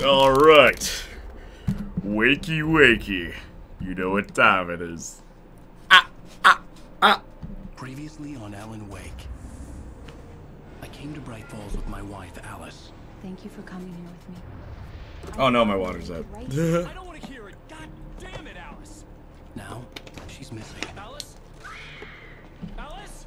Alright. Wakey, wakey. You know what time it is. Previously on Alan Wake. I came to Bright Falls with my wife, Alice. Thank you for coming here with me. Oh no, my water's out. I don't want to hear it. God damn it, Alice. Now, she's missing. Alice? Alice?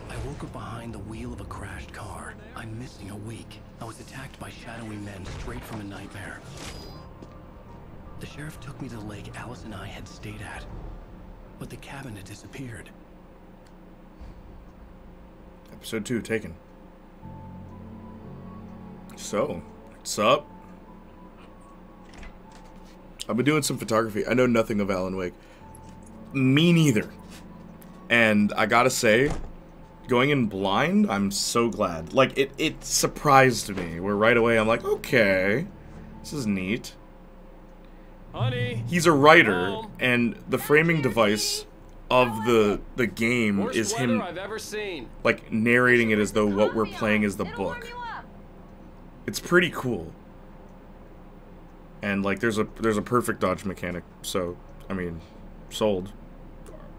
I woke up behind the wheel of a crashed car. I'm missing a week. I was attacked by shadowy men straight from a nightmare. The sheriff took me to the lake Alice and I had stayed at. But the cabin had disappeared. Episode 2 taken. So, what's up? I've been doing some photography. I know nothing of Alan Wake. Me neither. And I gotta say, going in blind, I'm so glad. Like, it surprised me. Where right away I'm like, okay, this is neat. Honey. He's a writer, and the framing device of the game is him, I've ever seen. like, narrating it as though what we're playing is the book. It's pretty cool. And like there's a perfect dodge mechanic, so I mean, sold.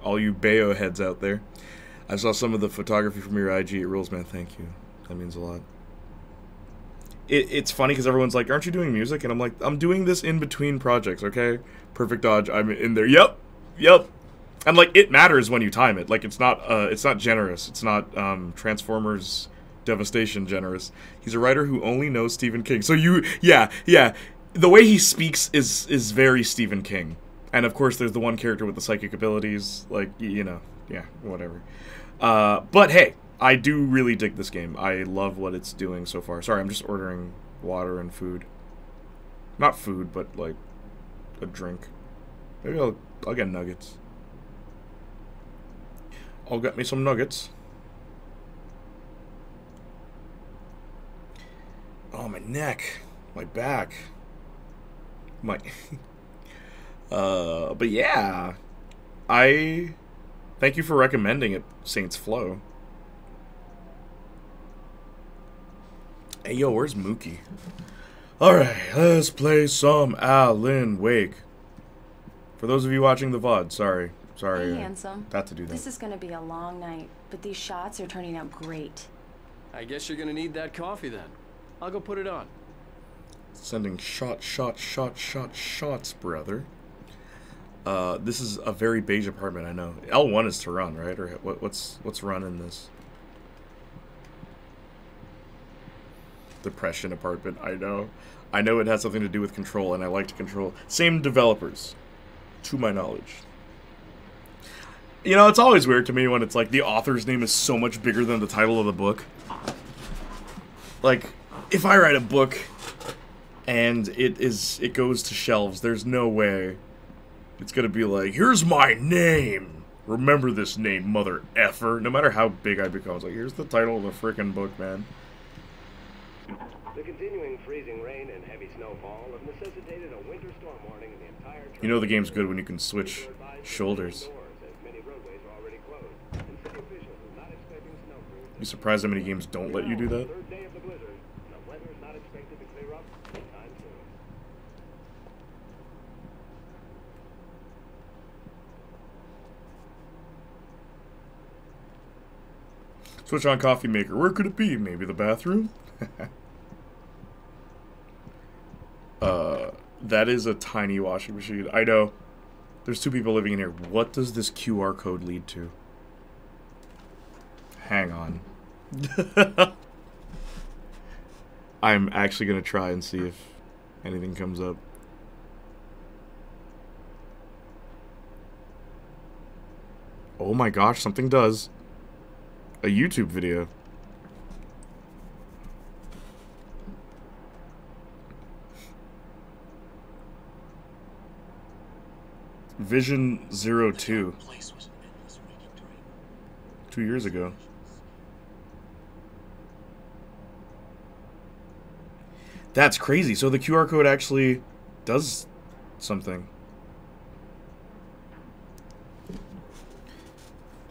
All you Bayo heads out there. I saw some of the photography from your IG. It rules, man. Thank you. That means a lot. It's funny because everyone's like, "Aren't you doing music?" And I'm like, "I'm doing this in between projects, okay?" Perfect dodge. I'm in there. Yep. And like, it matters when you time it. Like, it's not generous. It's not Transformers Devastation generous. He's a writer who only knows Stephen King. So yeah. The way he speaks is very Stephen King. And of course, there's the one character with the psychic abilities. Like, you know, yeah, whatever. But hey, I do really dig this game. I love what it's doing so far. Sorry, I'm just ordering water and food. Not food, but like a drink. Maybe I'll get nuggets. I'll get me some nuggets. Oh, my neck, my back, my. But yeah, I thank you for recommending it, Saints Flow. Hey, yo, where's Mookie? Alright, let's play some Alan Wake. For those of you watching the VOD, sorry. Hey, handsome. Had to do that. This is gonna be a long night, but these shots are turning out great. I guess you're gonna need that coffee then. I'll go put it on. Sending shots, brother. This is a very beige apartment, I know. L1 is to run, right? Or what's run in this? Depression apartment, I know. I know it has something to do with control, and I like to control. Same developers, to my knowledge. You know, it's always weird to me when it's like the author's name is so much bigger than the title of the book. Like, if I write a book and it goes to shelves, there's no way it's gonna be like, here's my name. Remember this name, mother effer. No matter how big I become, it's like, here's the title of the frickin' book, man. The continuing freezing rain and heavy snowfall have necessitated a winter storm warning in the entire. You know the game's good when you can switch shoulders. You surprised how many games don't let you do that? Switch on coffee maker. Where could it be? Maybe the bathroom? That is a tiny washing machine. I know. There's 2 people living in here. What does this QR code lead to? Hang on. I'm actually gonna try and see if anything comes up. Oh my gosh, something does. A YouTube video. Vision 02. 2 years ago. That's crazy. So the QR code actually does something.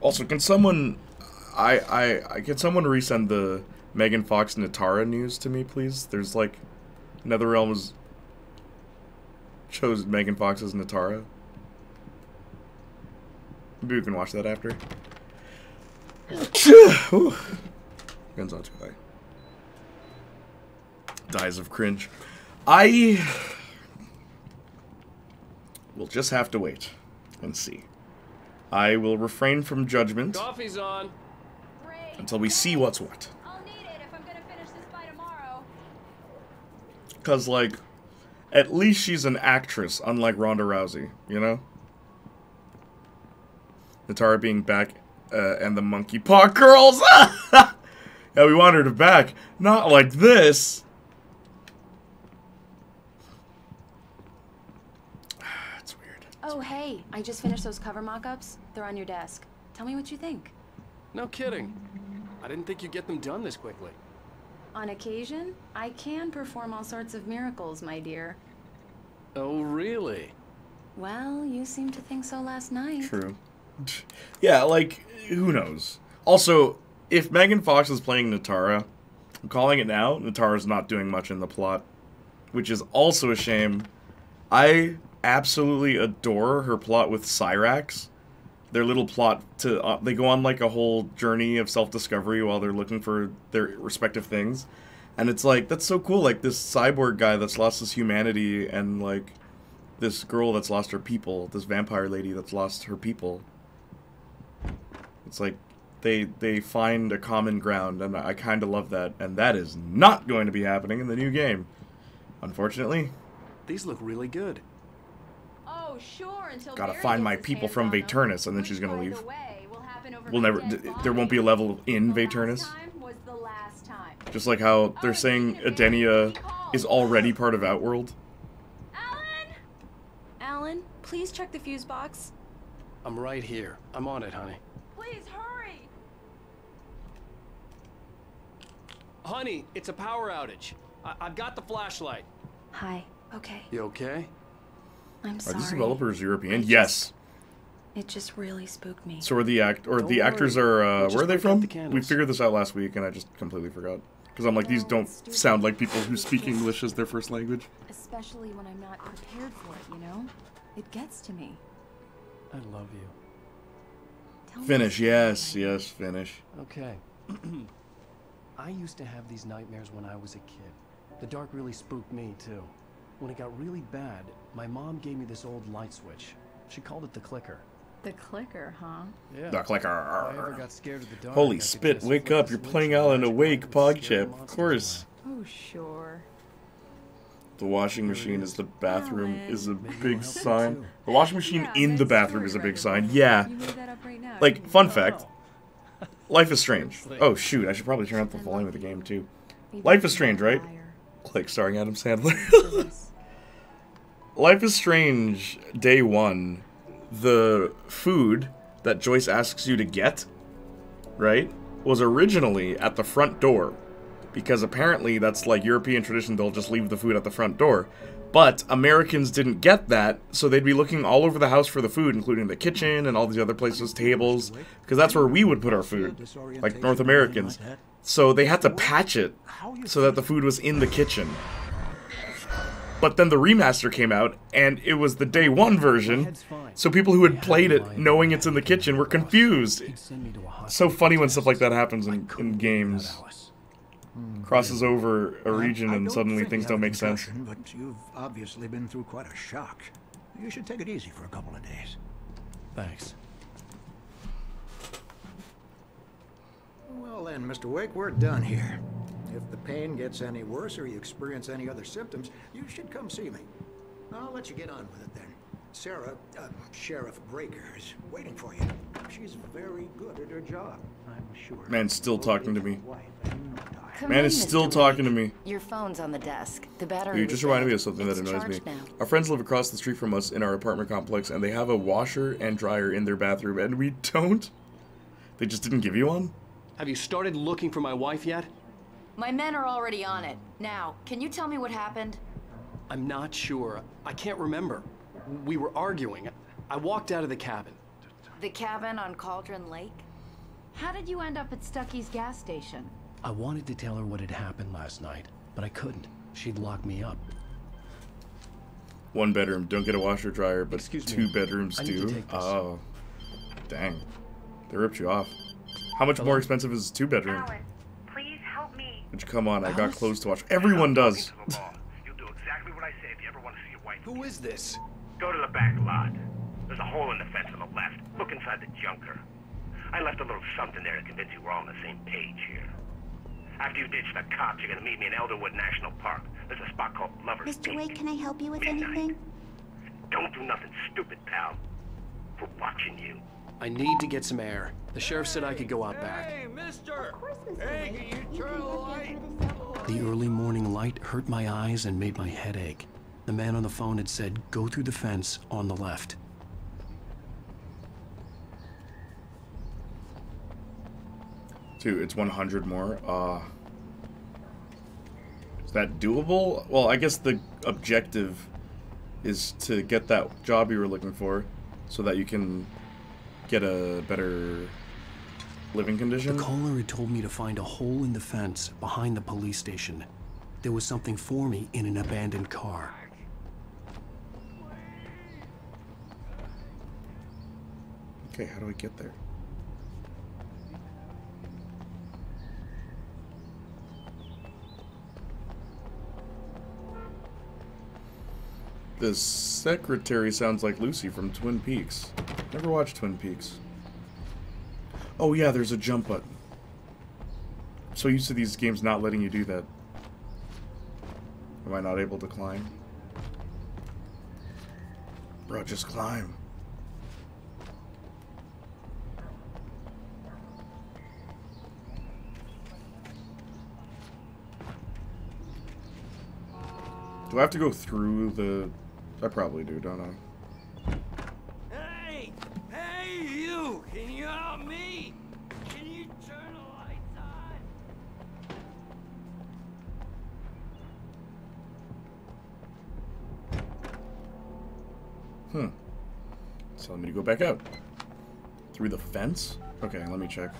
Also, can someone... can someone resend the Megan Fox Natara news to me, please? There's like NetherRealm was chose Megan Fox as Natara. Maybe we can watch that after. Guns on too high. Dies of cringe. I will just have to wait and see. I will refrain from judgment Coffee's on. until we see what's what. I'll need it if I'm gonna finish this by tomorrow. Because, like, at least she's an actress, unlike Ronda Rousey, you know? Natara being back, and the monkey paw girls! Yeah, we want her to back. Not like this! It's weird. Oh, hey, I just finished those cover mock-ups. They're on your desk. Tell me what you think. No kidding. I didn't think you'd get them done this quickly. On occasion, I can perform all sorts of miracles, my dear. Oh, really? Well, you seemed to think so last night. True. Yeah, like, who knows? Also, if Megan Fox is playing Natara, I'm calling it now, Natara's not doing much in the plot. Which is also a shame. I absolutely adore her plot with Cyrax. Their little plot to... they go on, like, a whole journey of self-discovery while they're looking for their respective things. And it's like, that's so cool. Like, this cyborg guy that's lost his humanity and, like, this girl that's lost her people. This vampire lady that's lost her people. It's like, they find a common ground, and I kind of love that. And that is not going to be happening in the new game, unfortunately. These look really good. Oh, sure, until Gotta Barry find gets my his people hands from on them. Vaeternus, and then Which, she's gonna by leave. the way, will happen over We'll my never... dead there won't be a level in body. Vaeternus. The last time was the last time. Just like how they're saying Edenia is already part of Outworld. Alan! Alan, please check the fuse box. I'm right here. I'm on it, honey. Please hurry! Honey, it's a power outage. I've got the flashlight. Hi. Okay. You okay? I'm Are sorry. these developers European? I Yes. It just really spooked me. So are the Don't actors worry. are, We'll where are they just break out from? the candles. We figured this out last week and I just completely forgot. Because I'm like, these don't sound like people who speak English as their first language. Especially when I'm not prepared for it, you know? It gets to me. I love you. Tell me Finish, something, yes, honey. yes, finish. Okay. I used to have these nightmares when I was a kid. The dark really spooked me, too. When it got really bad, my mom gave me this old light switch. She called it the clicker. The clicker, huh? Yeah. Duck like If I ever got scared of the dark, I Holy could spit, just wake flip up, the you're switch playing and Alan magic Awake, would scare the PogChip. Of monsters course. Oh, sure. The washing machine is the bathroom is a Maybe it'll big help you sign. too. The washing machine in the bathroom is a big sign. Yeah. You made that up right now. Like, fun fact. Life is Strange. Oh shoot, I should probably turn up the volume of the game too. Life is Strange, right? Like starring Adam Sandler. Life is Strange, day one. The food that Joyce asks you to get, right, was originally at the front door. Because apparently that's like European tradition, they'll just leave the food at the front door. But Americans didn't get that, so they'd be looking all over the house for the food, including the kitchen and all these other places, tables, because that's where we would put our food, like North Americans. So they had to patch it so that the food was in the kitchen. But then the remaster came out, and it was the day one version, so people who had played it knowing it's in the kitchen were confused. It's so funny when stuff like that happens in games. Crosses over a region and suddenly things don't make sense. But you've obviously been through quite a shock. You should take it easy for a couple of days. Thanks. Well then, Mr. Wake, we're done here. If the pain gets any worse or you experience any other symptoms, you should come see me. I'll let you get on with it then. Sarah, Sheriff Breaker, is waiting for you. She's very good at her job, I'm sure. Man's still talking to me. Come Man in, is still Mr. talking to Wake. me. Your phone's on the desk. The battery You just was reminded me dead. of something that It's annoys me. charged now. Our friends live across the street from us in our apartment complex, and they have a washer and dryer in their bathroom, and we don't. They just didn't give you one? Have you started looking for my wife yet? My men are already on it. Now, can you tell me what happened? I'm not sure. I can't remember. We were arguing. I walked out of the cabin. The cabin on Cauldron Lake? How did you end up at Stucky's gas station? I wanted to tell her what had happened last night, but I couldn't. She'd lock me up. 1 bedroom, don't get a washer dryer, but Excuse me. 2 bedrooms I need to do. take this. Oh, dang, they ripped you off. How much more expensive is a 2 bedroom? Alan, please help me. Would you come on? I got Alice? clothes to wash. Everyone does. You'll do exactly what I say if you ever want to see your wife. Who is this? Go to the back lot. There's a hole in the fence on the left. Look inside the junker. I left a little something there to convince you we're all on the same page here. After you ditch the cops, you're gonna meet me in Elderwood National Park. There's a spot called Lover's Mr. Peak. Wake, can I help you with Midnight. anything? Don't do nothing stupid, pal. We're watching you. I need to get some air. The sheriff said I could go out back. Of course, Mr. Wake. You can look into the cell. The early morning light hurt my eyes and made my head ache. The man on the phone had said, go through the fence on the left. Dude, it's 100 more. Is that doable? Well, I guess the objective is to get that job you were looking for so that you can get a better living condition. The caller had told me to find a hole in the fence behind the police station. There was something for me in an abandoned car. Okay, how do I get there? The secretary sounds like Lucy from Twin Peaks. Never watched Twin Peaks. Oh yeah, there's a jump button. I'm so used to these games not letting you do that. Am I not able to climb? Bro, just climb. Do I have to go through the... I probably do, don't I? Hey! Hey, you! Can you help me? Can you turn the lights on? It's telling me to go back out. Through the fence? Okay, let me check.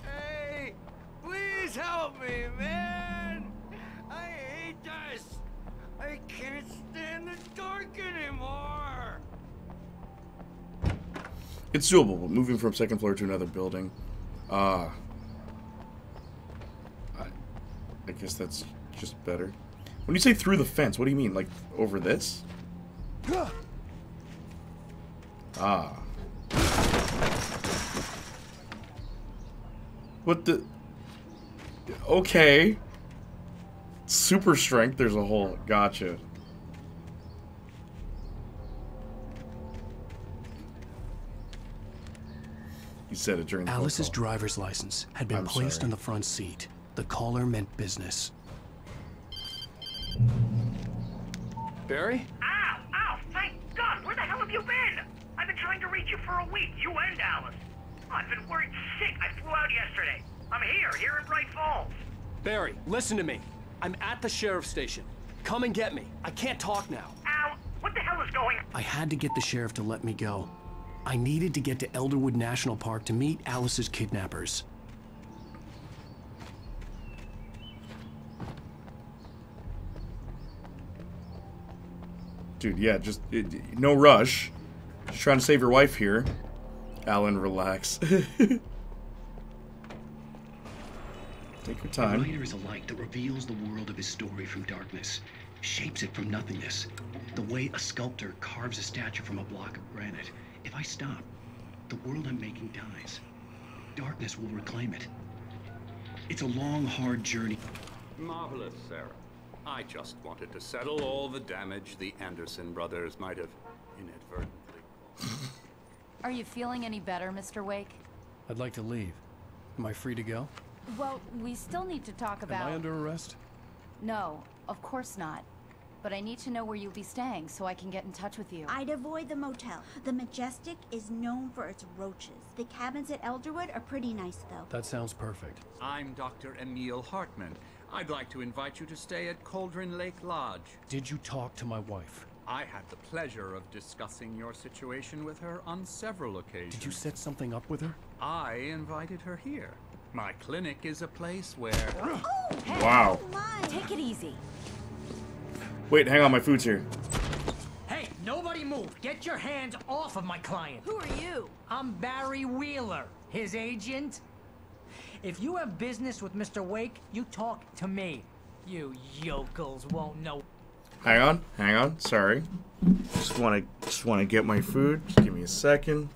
Hey! Please help me, man! I hate this! I can't stand the dark anymore! It's doable, but moving from second floor to another building. I guess that's just better. When you say through the fence, what do you mean? Like, over this? Ah. What the... Okay. Super strength, there's a hole. Gotcha. You said it during the Alice's phone call. driver's license had been I'm placed sorry. on the front seat. The caller meant business. Barry? Ow! Ow! Thank God! Where the hell have you been? I've been trying to reach you for a week, you and Alice. I've been worried sick. I flew out yesterday. I'm here in Bright Falls. Barry, listen to me. I'm at the sheriff's station. Come and get me. I can't talk now. Ow! What the hell is going on? I had to get the sheriff to let me go. I needed to get to Elderwood National Park to meet Alice's kidnappers. Dude, yeah, just no rush. Just trying to save your wife here. Alan, relax. Take your A time. writer is a light that reveals the world of his story from darkness, shapes it from nothingness. The way a sculptor carves a statue from a block of granite. If I stop, the world I'm making dies. Darkness will reclaim it. It's a long, hard journey. Marvelous, Sarah. I just wanted to settle all the damage the Anderson brothers might have inadvertently caused. Are you feeling any better, Mr. Wake? I'd like to leave. Am I free to go? Well, we still need to talk about... Am I under arrest? No, of course not. But I need to know where you'll be staying so I can get in touch with you. I'd avoid the motel. The Majestic is known for its roaches. The cabins at Elderwood are pretty nice, though. That sounds perfect. I'm Dr. Emil Hartman. I'd like to invite you to stay at Cauldron Lake Lodge. Did you talk to my wife? I had the pleasure of discussing your situation with her on several occasions. Did you set something up with her? I invited her here. My clinic is a place where... Wow. Take it easy. Wait, hang on, my food's here. Hey, nobody move. Get your hands off of my client. Who are you? I'm Barry Wheeler, his agent. If you have business with Mr. Wake, you talk to me. You yokels won't know. Hang on, sorry. Just wanna get my food. Just give me a second.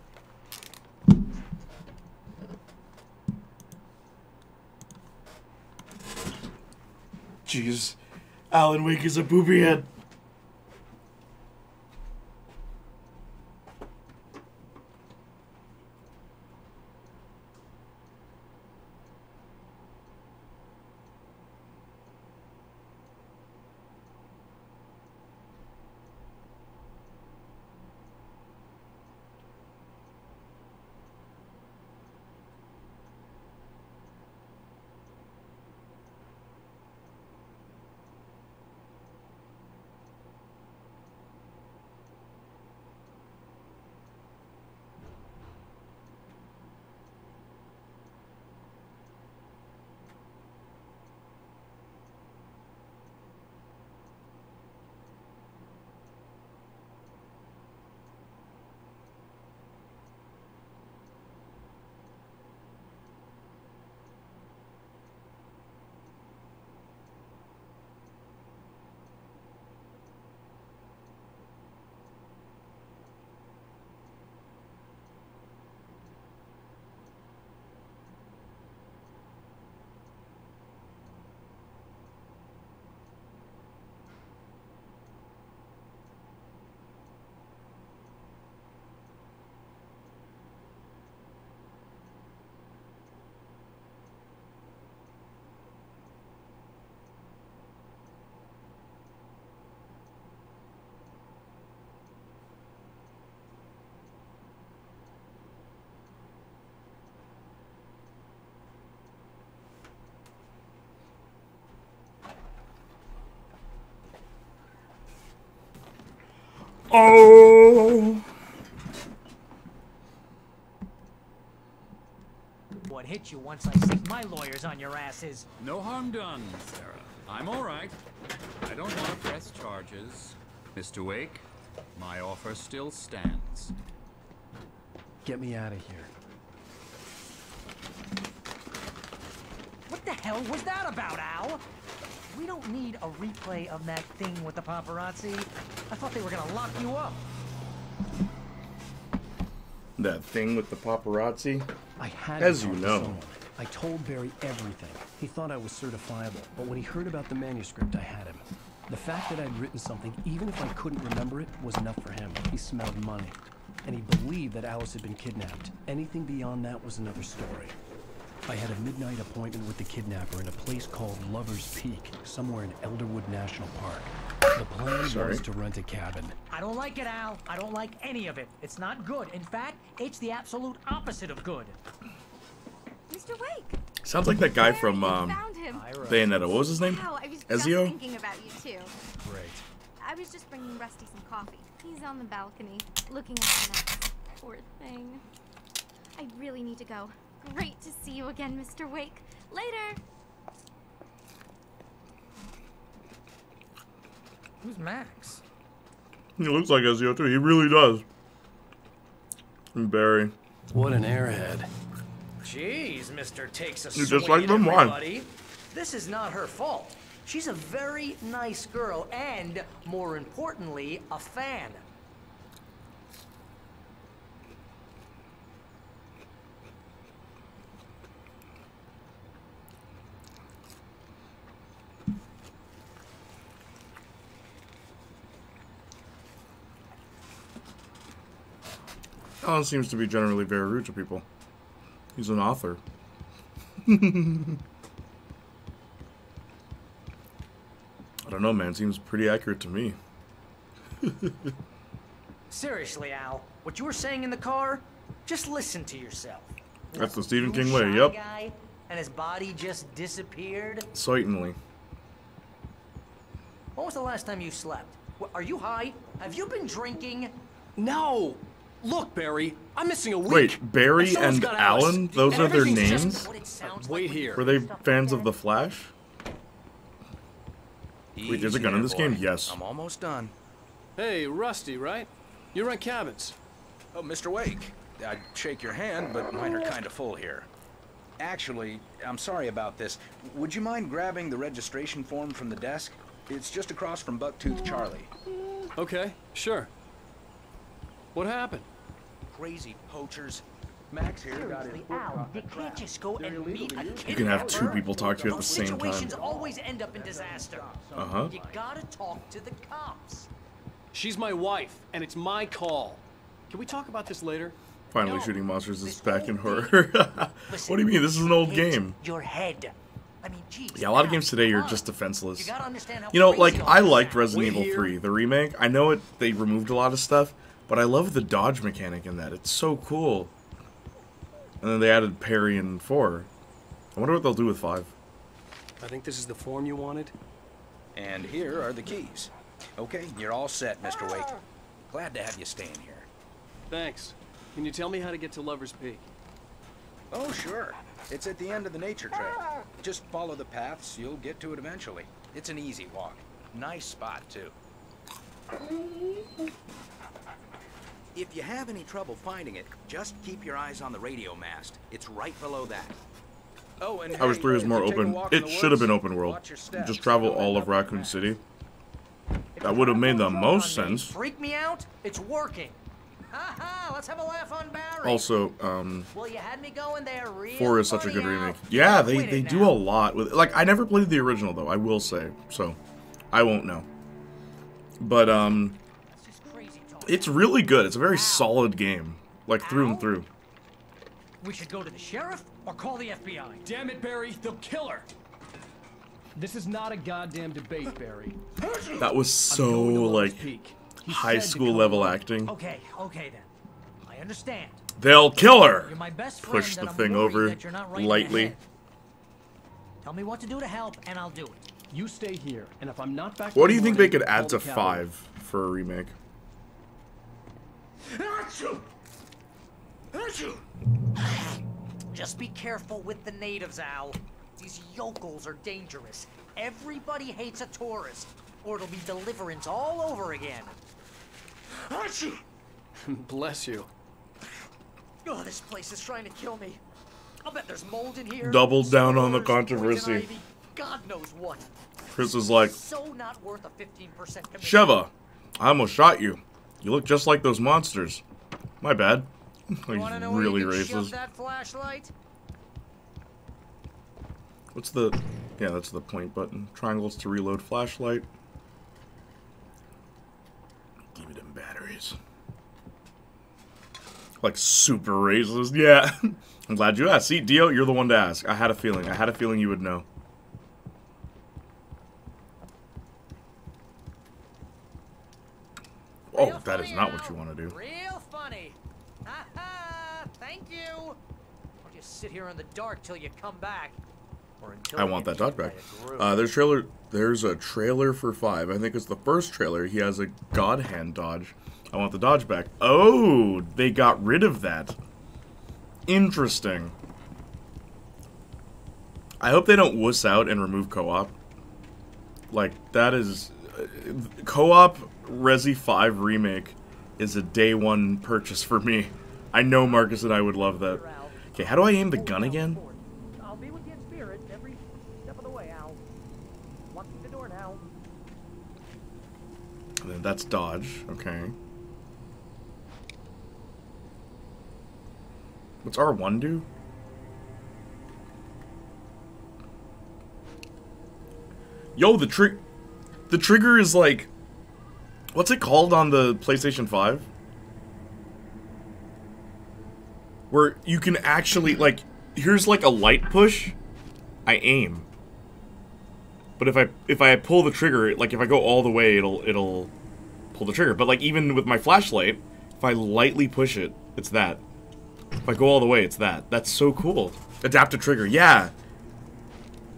Jeez. Alan Wake is a booby head. Oh! What hit you once I stick my lawyers on your asses? No harm done, Sarah. I'm all right. I don't want to press charges. Mr. Wake, my offer still stands. Get me out of here. What the hell was that about, Al? We don't need a replay of that thing with the paparazzi. I thought they were gonna lock you up. That thing with the paparazzi? I had As to you talk to know. someone. I told Barry everything. He thought I was certifiable, but when he heard about the manuscript, I had him. The fact that I'd written something, even if I couldn't remember it, was enough for him. He smelled money. And he believed that Alice had been kidnapped. Anything beyond that was another story. I had a midnight appointment with the kidnapper in a place called Lover's Peak, somewhere in Elderwood National Park. The plan was to rent a cabin. I don't like it, Al. I don't like any of it. It's not good. In fact, it's the absolute opposite of good. Mr. Wake! Sounds like that guy from Found him. Bayonetta. What was his name? Wow, I was just Ezio? thinking about you too. Great. I was just bringing Rusty some coffee. He's on the balcony, looking at the nuts. Poor thing. I really need to go. Great to see you again, Mr. Wake. Later! Who's Max? He looks like Ezio too. He really does. And Barry. What an airhead. Jeez, Mr. Takes a You swing just like at them? Why? everybody. This is not her fault. She's a very nice girl and, more importantly, a fan. Alan seems to be generally very rude to people. He's an author. I don't know, man. Seems pretty accurate to me. Seriously, Al, what you were saying in the car, just listen to yourself. That's the Stephen King Shy way, yep. guy, and his body just disappeared. Certainly. When was the last time you slept? Are you high? Have you been drinking? No! Look, Barry, I'm missing a week. Wait, Barry someone's and got Alice, Alan? Those and are their everything's names? just what it sounds Wait here. Were they fans of The Flash? Wait, there's a gun in this game? Yes. I'm almost done. Hey, Rusty, right? You run cabins. Oh, Mr. Wake. I'd shake your hand, but mine are kind of full here. Actually, I'm sorry about this. Would you mind grabbing the registration form from the desk? It's just across from Bucktooth Charlie. Okay, sure. What happened? Crazy poachers. Max here got his foot Al, caught you in a can't trap. just go and meet a kid. You can have two people talk to you at the Those same time. situations always end up in disaster. Uh-huh. You gotta talk to the cops. She's my wife, and it's my call. Can we talk about this later? Finally, shooting monsters is back in horror. What do you mean? This is an old game. Your head. I mean, geez, Yeah, a lot of games today are just defenseless. You gotta understand how You know, crazy like, all I this liked sounds. Resident Evil 3, the remake. I know they removed a lot of stuff, but I love the dodge mechanic in that. It's so cool. And then they added parry in 4. I wonder what they'll do with 5. I think this is the form you wanted. And here are the keys. Okay, you're all set, Mr. Wake. Glad to have you staying here. Thanks. Can you tell me how to get to Lover's Peak? Oh, sure. It's at the end of the nature trail. Just follow the paths, you'll get to it eventually. It's an easy walk. Nice spot, too. If you have any trouble finding it, just keep your eyes on the radio mast. It's right below that. Oh, and Hours 3 is more if you take a open. walk in It the should have been woods, open world. watch your steps. Just travel Don't all end of up on the Raccoon map. City. That would have made the most sense. Freak me out? It's working. Ha! Let's have a laugh on Barry. Also, Well, you had me going there real 4 is such a funny, good Al. remake. Yeah, Quit they it do now. a lot with. Like, I never played the original though. I will say, so I won't know. But it's really good. It's a very solid game, like through and through. We should go to the sheriff or call the FBI. Damn it, Barry, they'll kill her. This is not a goddamn debate, Barry. That was so going to Lover's like Peak. He high said to school come level along. acting. Okay then. I understand. They'll kill her. You're my best friend, Push the and I'm thing worried over that you're not right in the lightly. head. Tell me what to do to help, and I'll do it. You stay here, and if I'm not back. What by do you think they morning, could call add to the cavalry. 5 for a remake? Just be careful with the natives, Al. These yokels are dangerous. Everybody hates a tourist, or it'll be Deliverance all over again. Bless you. Oh, this place is trying to kill me. I'll bet there's mold in here. Doubled down on the Spores, poison controversy. ivy, God knows what. Chris is like, So not worth a 15% commission. Sheva, I almost shot you. You look just like those monsters. My bad. He's Wanna know really where you can shove racist. that flashlight? What's the... Yeah, that's the point button. Triangles to reload flashlight. Give me them batteries. Like, super racist. Yeah. I'm glad you asked. See, Dio, you're the one to ask. I had a feeling. I had a feeling you would know. Oh, that is not what you want to do. Real funny. Ha ha! Thank you. I'll just sit here in the dark till you come back. Or until I you want that get dog back. right through. There's a trailer for 5. I think it's the first trailer. He has a God Hand dodge. I want the dodge back. Oh, they got rid of that. Interesting. I hope they don't wuss out and remove co-op. Like, that is... co-op Resi 5 remake is a day one purchase for me. I know Marcus and I would love that. Okay, how do I aim the gun again? I'll be with you in spirit every step of the way, Al. Walk through the door now. And then that's dodge. Okay. What's R1 do? Yo, the trigger is like... What's it called on the PlayStation 5? Where you can actually, like... Here's like a light push. I aim. But if I pull the trigger, like if I go all the way, it'll pull the trigger. But like even with my flashlight, if I lightly push it, it's that. If I go all the way, it's that. That's so cool. Adaptive trigger, yeah.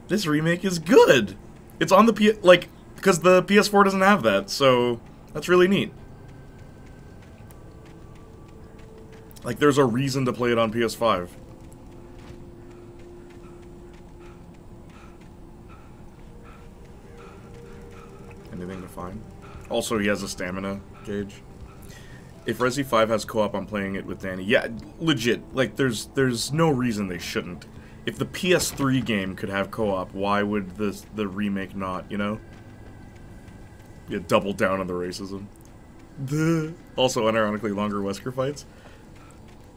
This remake is good. It's on the because the PS4 doesn't have that, so that's really neat. Like, there's a reason to play it on PS5. Anything to find? Also, he has a stamina gauge. If Resi 5 has co-op, I'm playing it with Danny. Yeah, legit. Like, there's no reason they shouldn't. If the PS3 game could have co-op, why would the remake not, you know? Yeah, double down on the racism. Also, unironically, longer Wesker fights.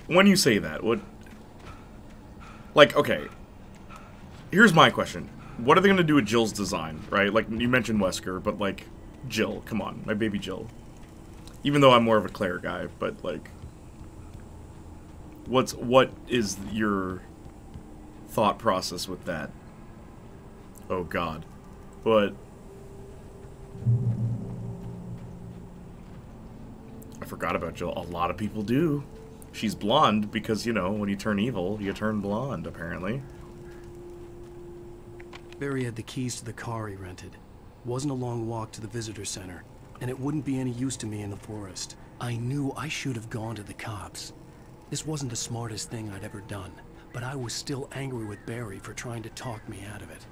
When you say that, what... Like, okay. Here's my question. What are they going to do with Jill's design, right? Like, you mentioned Wesker, but, like, Jill. Come on, my baby Jill. Even though I'm more of a Claire guy, but, like... What is your thought process with that? Oh, God. But... I forgot about Jill. A lot of people do. She's blonde because, you know, when you turn evil, you turn blonde, apparently. Barry had the keys to the car he rented. Wasn't a long walk to the visitor center, and it wouldn't be any use to me in the forest. I knew I should have gone to the cops. This wasn't the smartest thing I'd ever done, but I was still angry with Barry for trying to talk me out of it.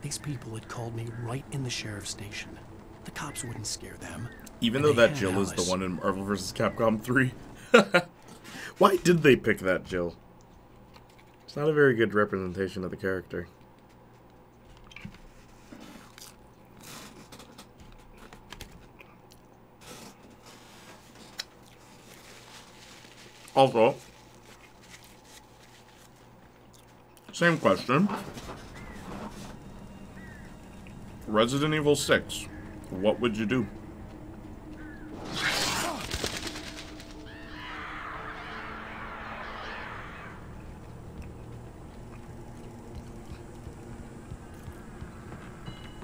These people had called me right in the sheriff's station. The cops wouldn't scare them. Even though that Jill is the one in Marvel vs. Capcom 3. Why did they pick that Jill? It's not a very good representation of the character. Also, same question. Resident Evil 6. What would you do?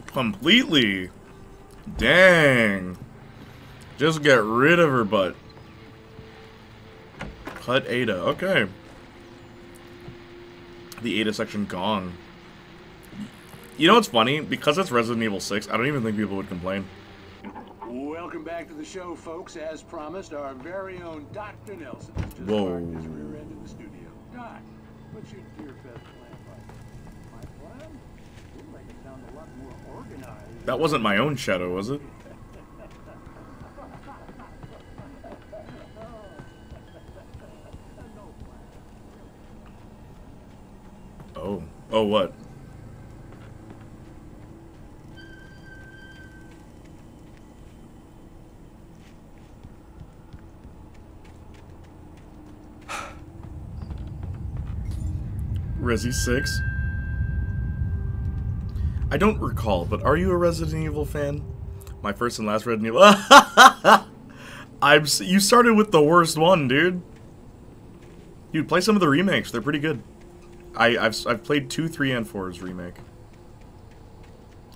Completely. Dang. Just get rid of her butt. Cut Ada. Okay. The Ada section gone. You know what's funny? Because it's Resident Evil 6, I don't even think people would complain. Welcome back to the show, folks. As promised, our very own Dr. Nelson has just Whoa. parked his rear end in the studio. Doc, what's your dear best plan like? My plan? You'll make it sound a lot more organized. That wasn't my own shadow, was it? Oh. Oh, what? Resi 6? I don't recall, but are you a Resident Evil fan? My first and last Resident Evil. You started with the worst one, dude. Dude, play some of the remakes. They're pretty good. I've played 2, 3, and 4's remake.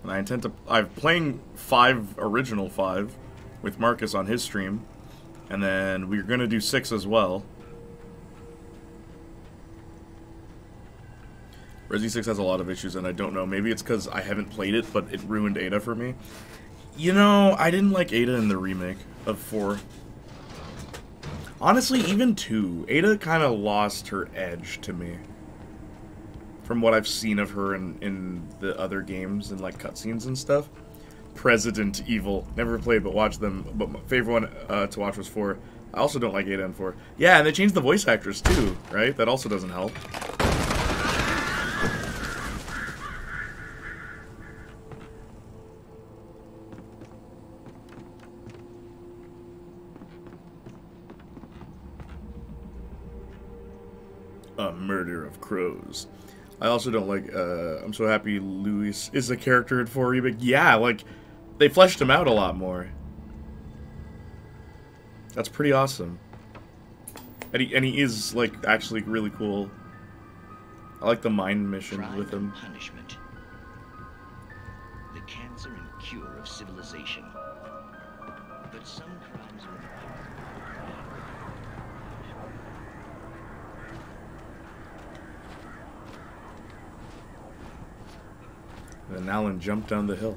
And I intend to... I'm playing 5, original 5, with Marcus on his stream. And then we're gonna do 6 as well. Resi 6 has a lot of issues, and I don't know. Maybe it's because I haven't played it, but it ruined Ada for me. You know, I didn't like Ada in the remake of 4. Honestly, even 2. Ada kind of lost her edge to me. From what I've seen of her in the other games and like cutscenes and stuff. Resident Evil. Never played but watched them. But my favorite one to watch was 4. I also don't like Ada in 4. Yeah, and they changed the voice actress too, right? That also doesn't help. A murder of crows. I also don't like, I'm so happy Luis is a character in 4 Remake. Yeah, like, they fleshed him out a lot more. That's pretty awesome. And he is, like, actually really cool. I like the mind mission Crime with him. and punishment. The cancer and cure of civilization. But some crimes are And then Alan jumped down the hill.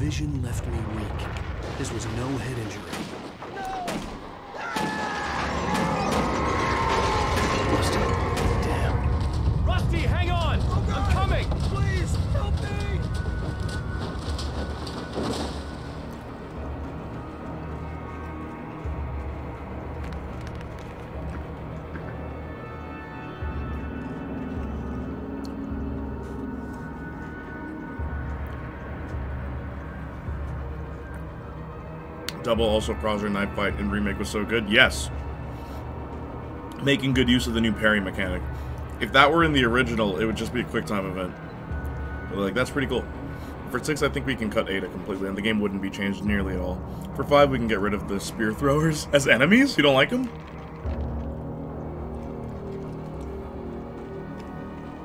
vision left me weak. This was no head injury. Rusty, damn. Rusty, hang on! I'm coming! Please, help me! Double also Crosser knife fight in Remake was so good. Yes. Making good use of the new parry mechanic. If that were in the original, it would just be a quick time event. But, like, that's pretty cool. For 6, I think we can cut Ada completely, and the game wouldn't be changed nearly at all. For 5, we can get rid of the spear throwers as enemies. You don't like them?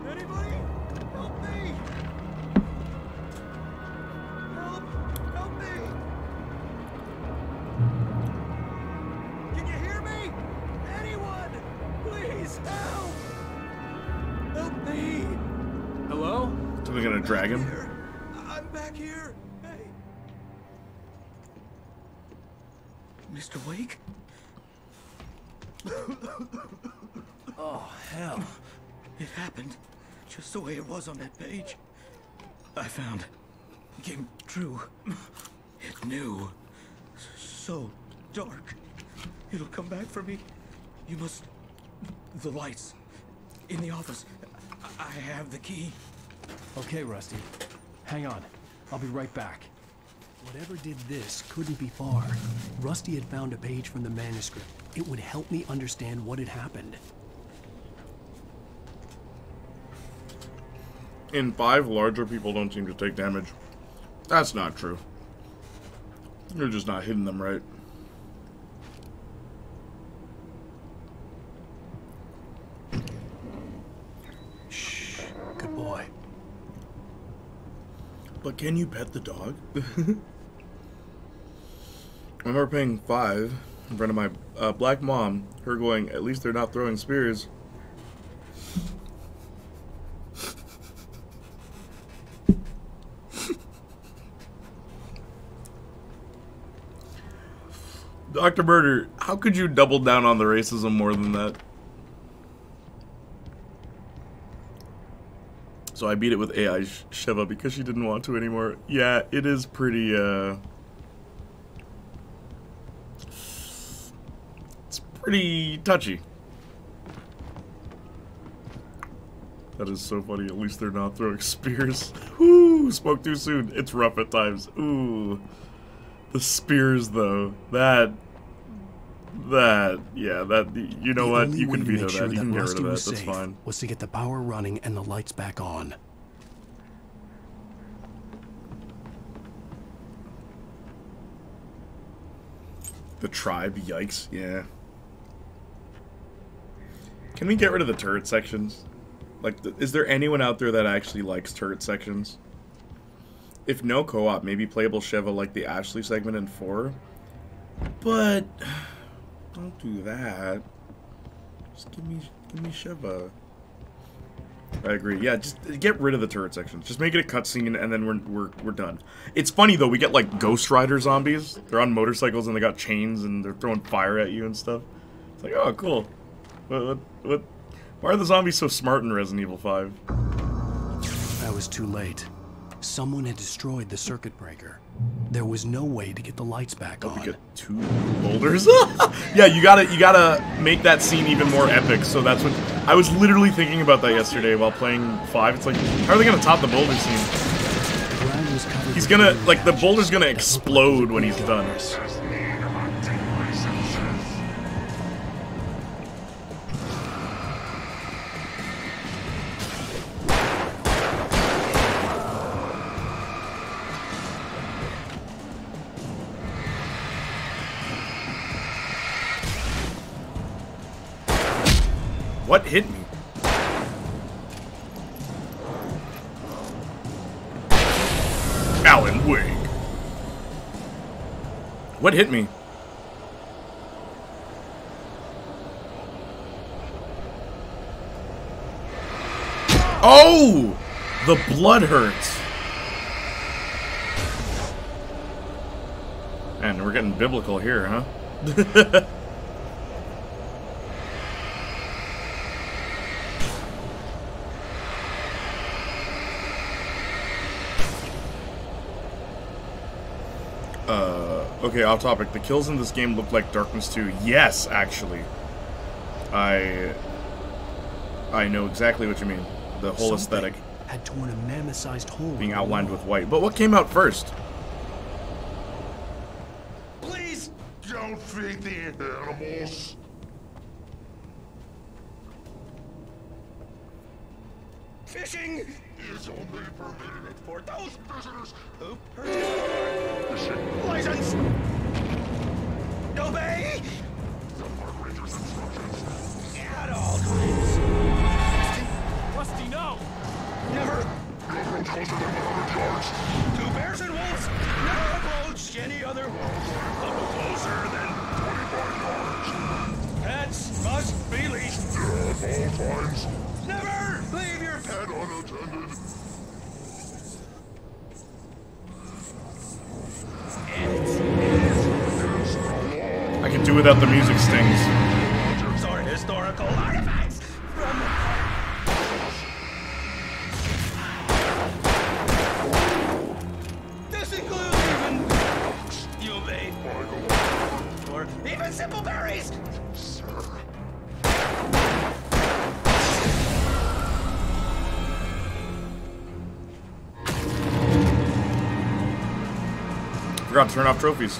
Anybody? Help me! Help me! Can you hear me? Anyone? Please help! Help me! Hello? So we're gonna drag him? I'm back here. Hey. Mr. Wake? Oh, hell. It happened just the way it was on that page. I found. Came true. It knew. So dark. It'll come back for me. You must... The lights. In the office. I have the key. Okay, Rusty. Hang on. I'll be right back. Whatever did this couldn't be far. Rusty had found a page from the manuscript. It would help me understand what had happened. In 5, larger people don't seem to take damage. That's not true. You're just not hitting them right. Shh. Good boy. But can you pet the dog? I remember paying 5 in front of my black mom, her going, at least they're not throwing spears. Dr. Murder, how could you double down on the racism more than that? So I beat it with AI Shiva because she didn't want to anymore. Yeah, it is pretty, it's pretty touchy. That is so funny. At least they're not throwing spears. Woo! Spoke too soon. It's rough at times. Ooh. The spears, though. You know what? You can veto that. You can get rid of that. That's fine. Was to get the power running and the lights back on. The tribe, yikes, yeah. Can we get rid of the turret sections? Like, is there anyone out there that actually likes turret sections? If no co-op, maybe playable Sheva like the Ashley segment in 4. But don't do that. Just give me Sheva. I agree. Yeah, just get rid of the turret sections. Just make it a cutscene, and then we're done. It's funny though. We get like Ghost Rider zombies. They're on motorcycles and they got chains and they're throwing fire at you and stuff. It's like, oh, cool. What? Why are the zombies so smart in Resident Evil 5? I was too late. Someone had destroyed the circuit breaker. There was no way to get the lights back on. We get 2 boulders. Yeah, you gotta make that scene even more epic. So that's what I was literally thinking about that yesterday while playing 5. It's like, how are they gonna top the boulder scene? He's gonna, like, the boulder's gonna explode when he's done. What hit me? Alan Wake. What hit me? Oh! The blood hurts. And we're getting biblical here, huh? Okay, off topic. The kills in this game look like Darkness 2. Yes, actually. I know exactly what you mean. The whole aesthetic had torn a mammoth-sized hole being outlined with white. But what came out first? Please don't feed the animals. Fishing is only permitted for those visitors who purchase fishing license. Obey the park ranger's instructions. At all times. Rusty, no! Never go closer than 100 yards. To bears and wolves, never approach any other couple closer than 25 yards. Pets must be leashed. At all times. Never leave your Pet unattended. I can do without the music stings. Or historical artifacts from this includes even you may or even simple berries. Forgot to turn off trophies.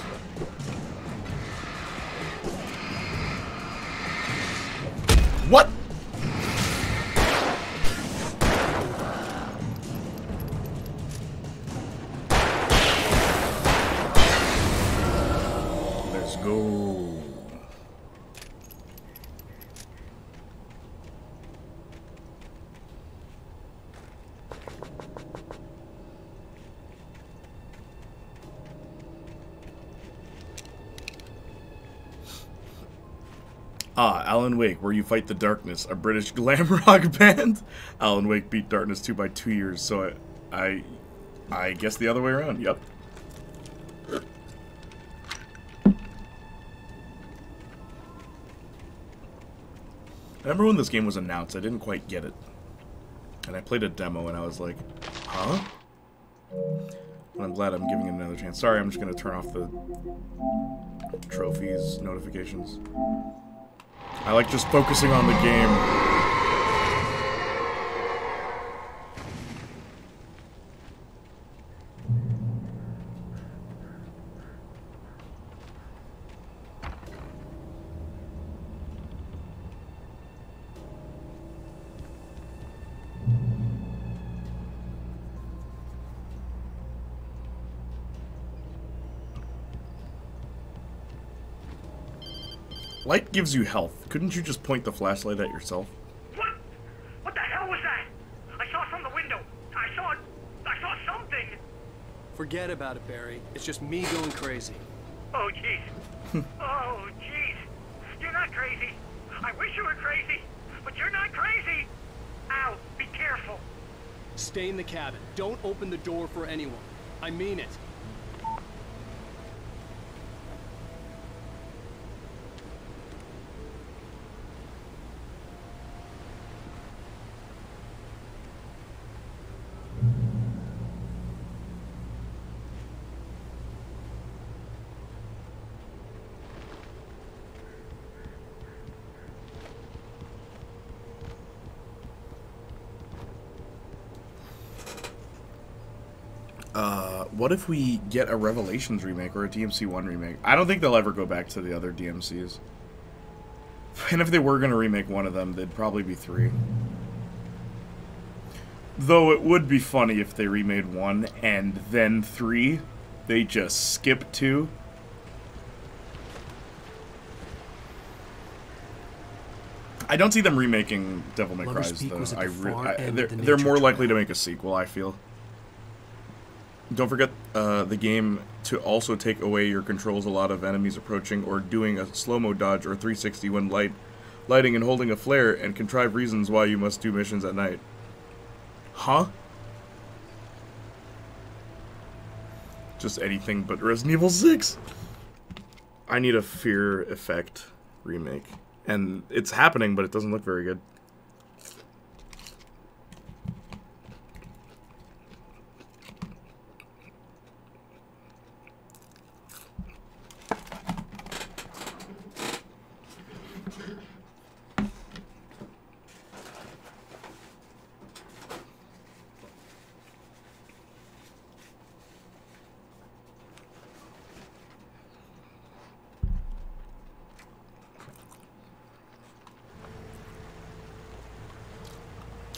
What? Let's go. Ah, Alan Wake, where you fight the darkness, a British glam rock band. Alan Wake beat Darkness 2 by 2 years, so I guess the other way around. Yep. I remember when this game was announced, I didn't quite get it. And I played a demo and I was like, huh? And I'm glad I'm giving it another chance. Sorry, I'm just going to turn off the trophies notifications. I like just focusing on the game. Light gives you health. Couldn't you just point the flashlight at yourself? What? What the hell was that? I saw it from the window. I saw something. Forget about it, Barry. It's just me going crazy. Oh, jeez. Oh, jeez. You're not crazy. I wish you were crazy, but you're not crazy. Ow, be careful. Stay in the cabin. Don't open the door for anyone. I mean it. What if we get a Revelations remake or a DMC1 remake? I don't think they'll ever go back to the other DMCs. And if they were going to remake one of them, they'd probably be 3. Though it would be funny if they remade 1 and then 3. They just skip 2. I don't see them remaking Devil May Cry, though. They're more likely to make a sequel, I feel. Don't forget the game to also take away your controls a lot of enemies approaching or doing a slow-mo dodge or 360 when lighting and holding a flare and contrive reasons why you must do missions at night. Huh? Just anything but Resident Evil 6. I need a Fear Effect remake. And it's happening, but it doesn't look very good.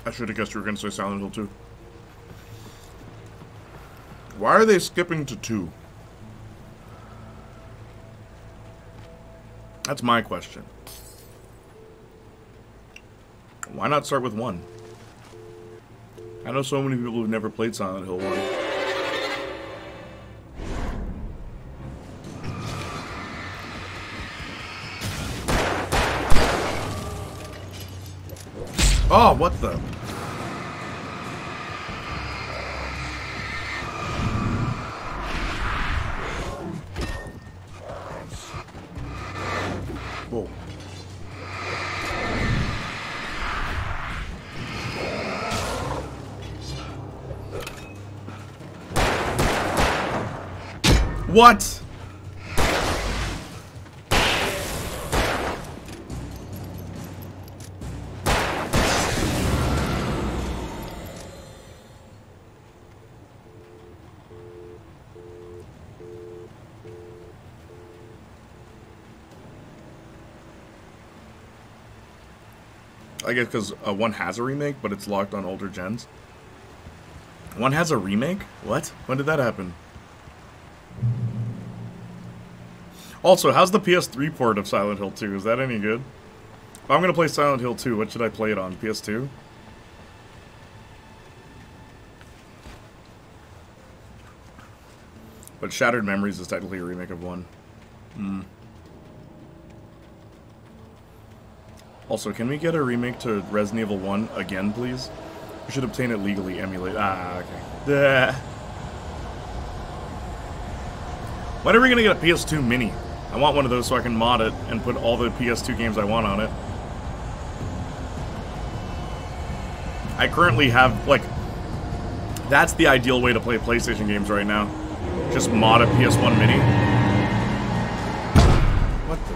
I should have guessed you were going to say Silent Hill 2. Why are they skipping to 2? That's my question. Why not start with 1? I know so many people who've never played Silent Hill 1. Oh, what the? Whoa. What? I guess because 1 has a remake, but it's locked on older gens. 1 has a remake? What? When did that happen? Also, how's the PS3 port of Silent Hill 2? Is that any good? If I'm going to play Silent Hill 2, what should I play it on? PS2? But Shattered Memories is technically a remake of 1. Hmm. Also, can we get a remake to Resident Evil 1 again, please? We should obtain it legally, emulate. Ah, okay. When are we gonna get a PS2 Mini? I want one of those so I can mod it and put all the PS2 games I want on it. I currently have, like... That's the ideal way to play PlayStation games right now. Just mod a PS1 Mini. What the...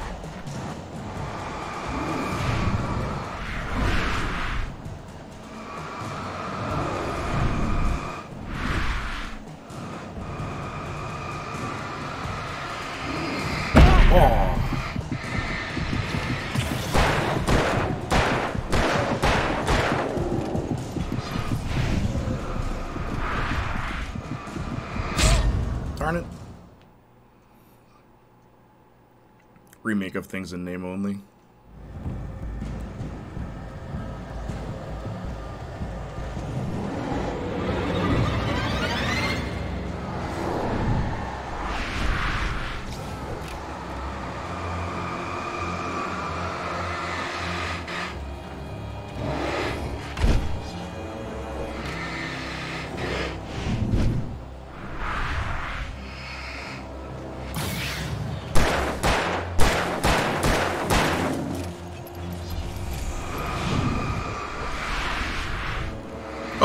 Darn it. Remake of things in name only.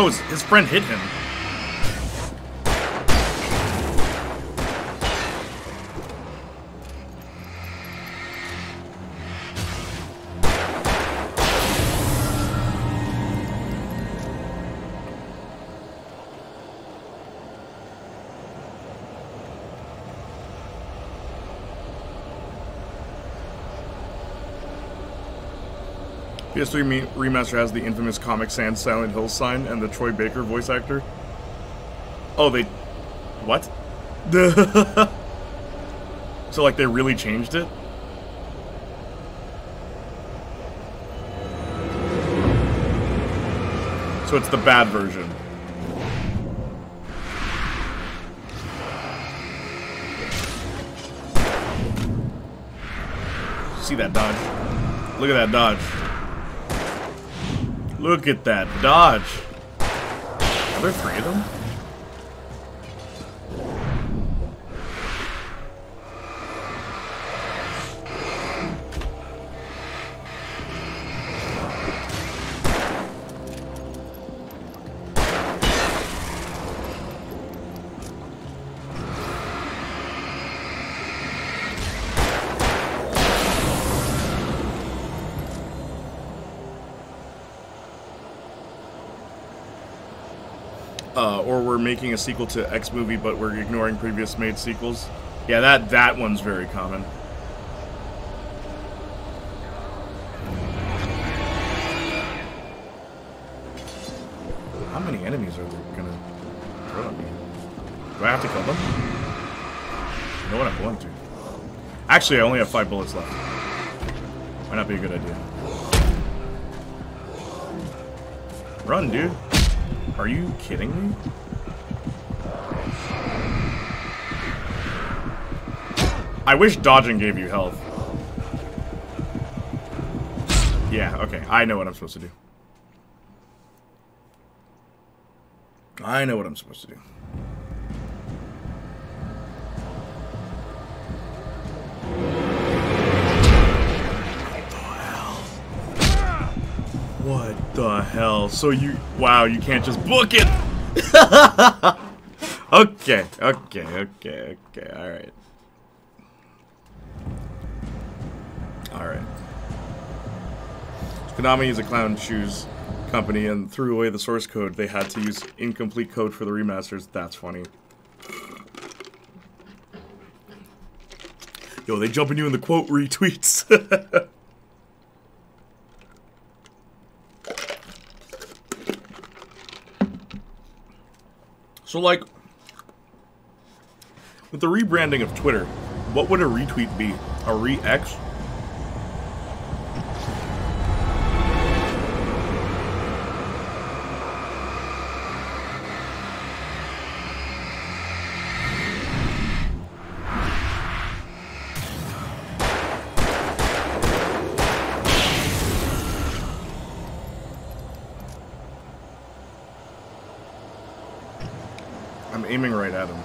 Oh, his friend hit him. PS3 Remaster has the infamous Comic Sans Silent Hill sign and the Troy Baker voice actor. Oh, they... What? So, like, they really changed it? So it's the bad version. See that dodge? Look at that dodge. Look at that dodge. Are there 3 of them? or we're making a sequel to X movie, but we're ignoring previous made sequels. Yeah, that one's very common. How many enemies are there gonna throw at me? Do I have to kill them? You know what, I'm going to. Actually, I only have 5 bullets left. Might not be a good idea. Run, dude. Are you kidding me? I wish dodging gave you health. Yeah, okay. I know what I'm supposed to do. I know what I'm supposed to do. What the hell? So you... Wow, you can't just book it! Okay, alright. Alright. Konami is a clown shoes company and threw away the source code. They had to use incomplete code for the remasters. That's funny. Yo, they jumping you in the quote retweets. So, like, with the rebranding of Twitter, what would a retweet be? A re-X? I'm aiming right at him.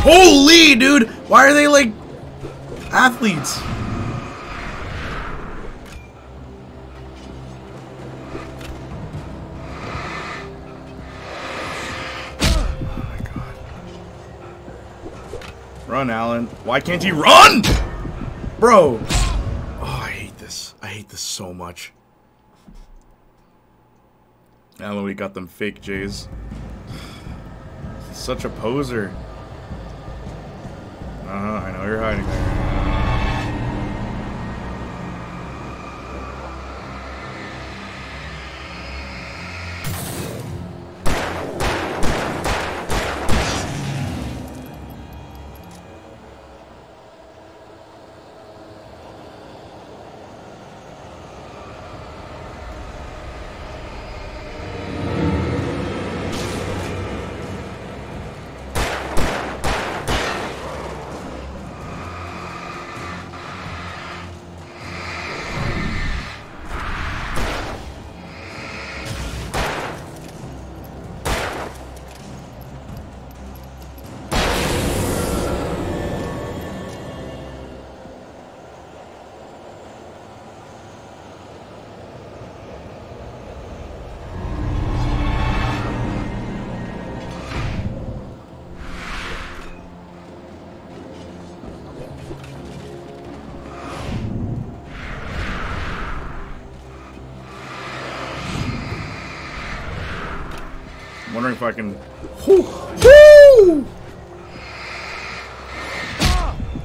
Holy, dude! Why are they like athletes? Oh my god. Run, Alan. Why can't he run? Bro. Oh, I hate this. I hate this so much. Alan, we got them fake J's. He's such a poser. I know you're hiding there. I'm wondering if I can... Woo!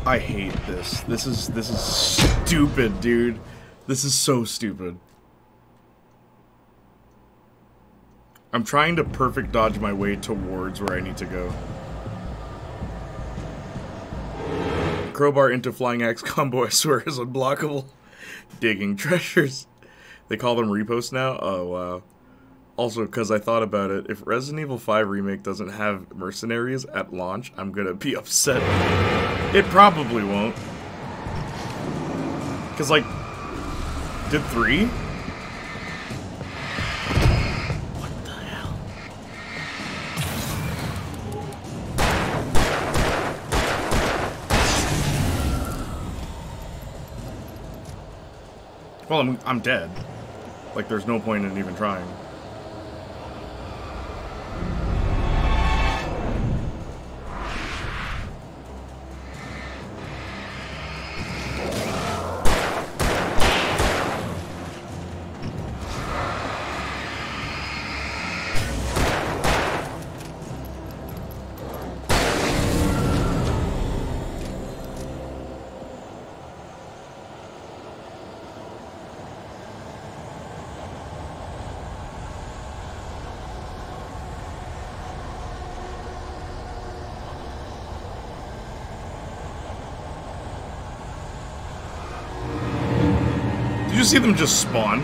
I hate this. This is stupid, dude. This is so stupid. I'm trying to perfect dodge my way towards where I need to go. Crowbar into flying axe combo, I swear, is unblockable. Digging treasures. They call them reposts now? Oh, wow. Also, because I thought about it, if Resident Evil 5 Remake doesn't have mercenaries at launch, I'm gonna be upset. It probably won't. Because, like, did 3? What the hell? Well, I'm dead. Like, there's no point in even trying. Did you see them just spawn?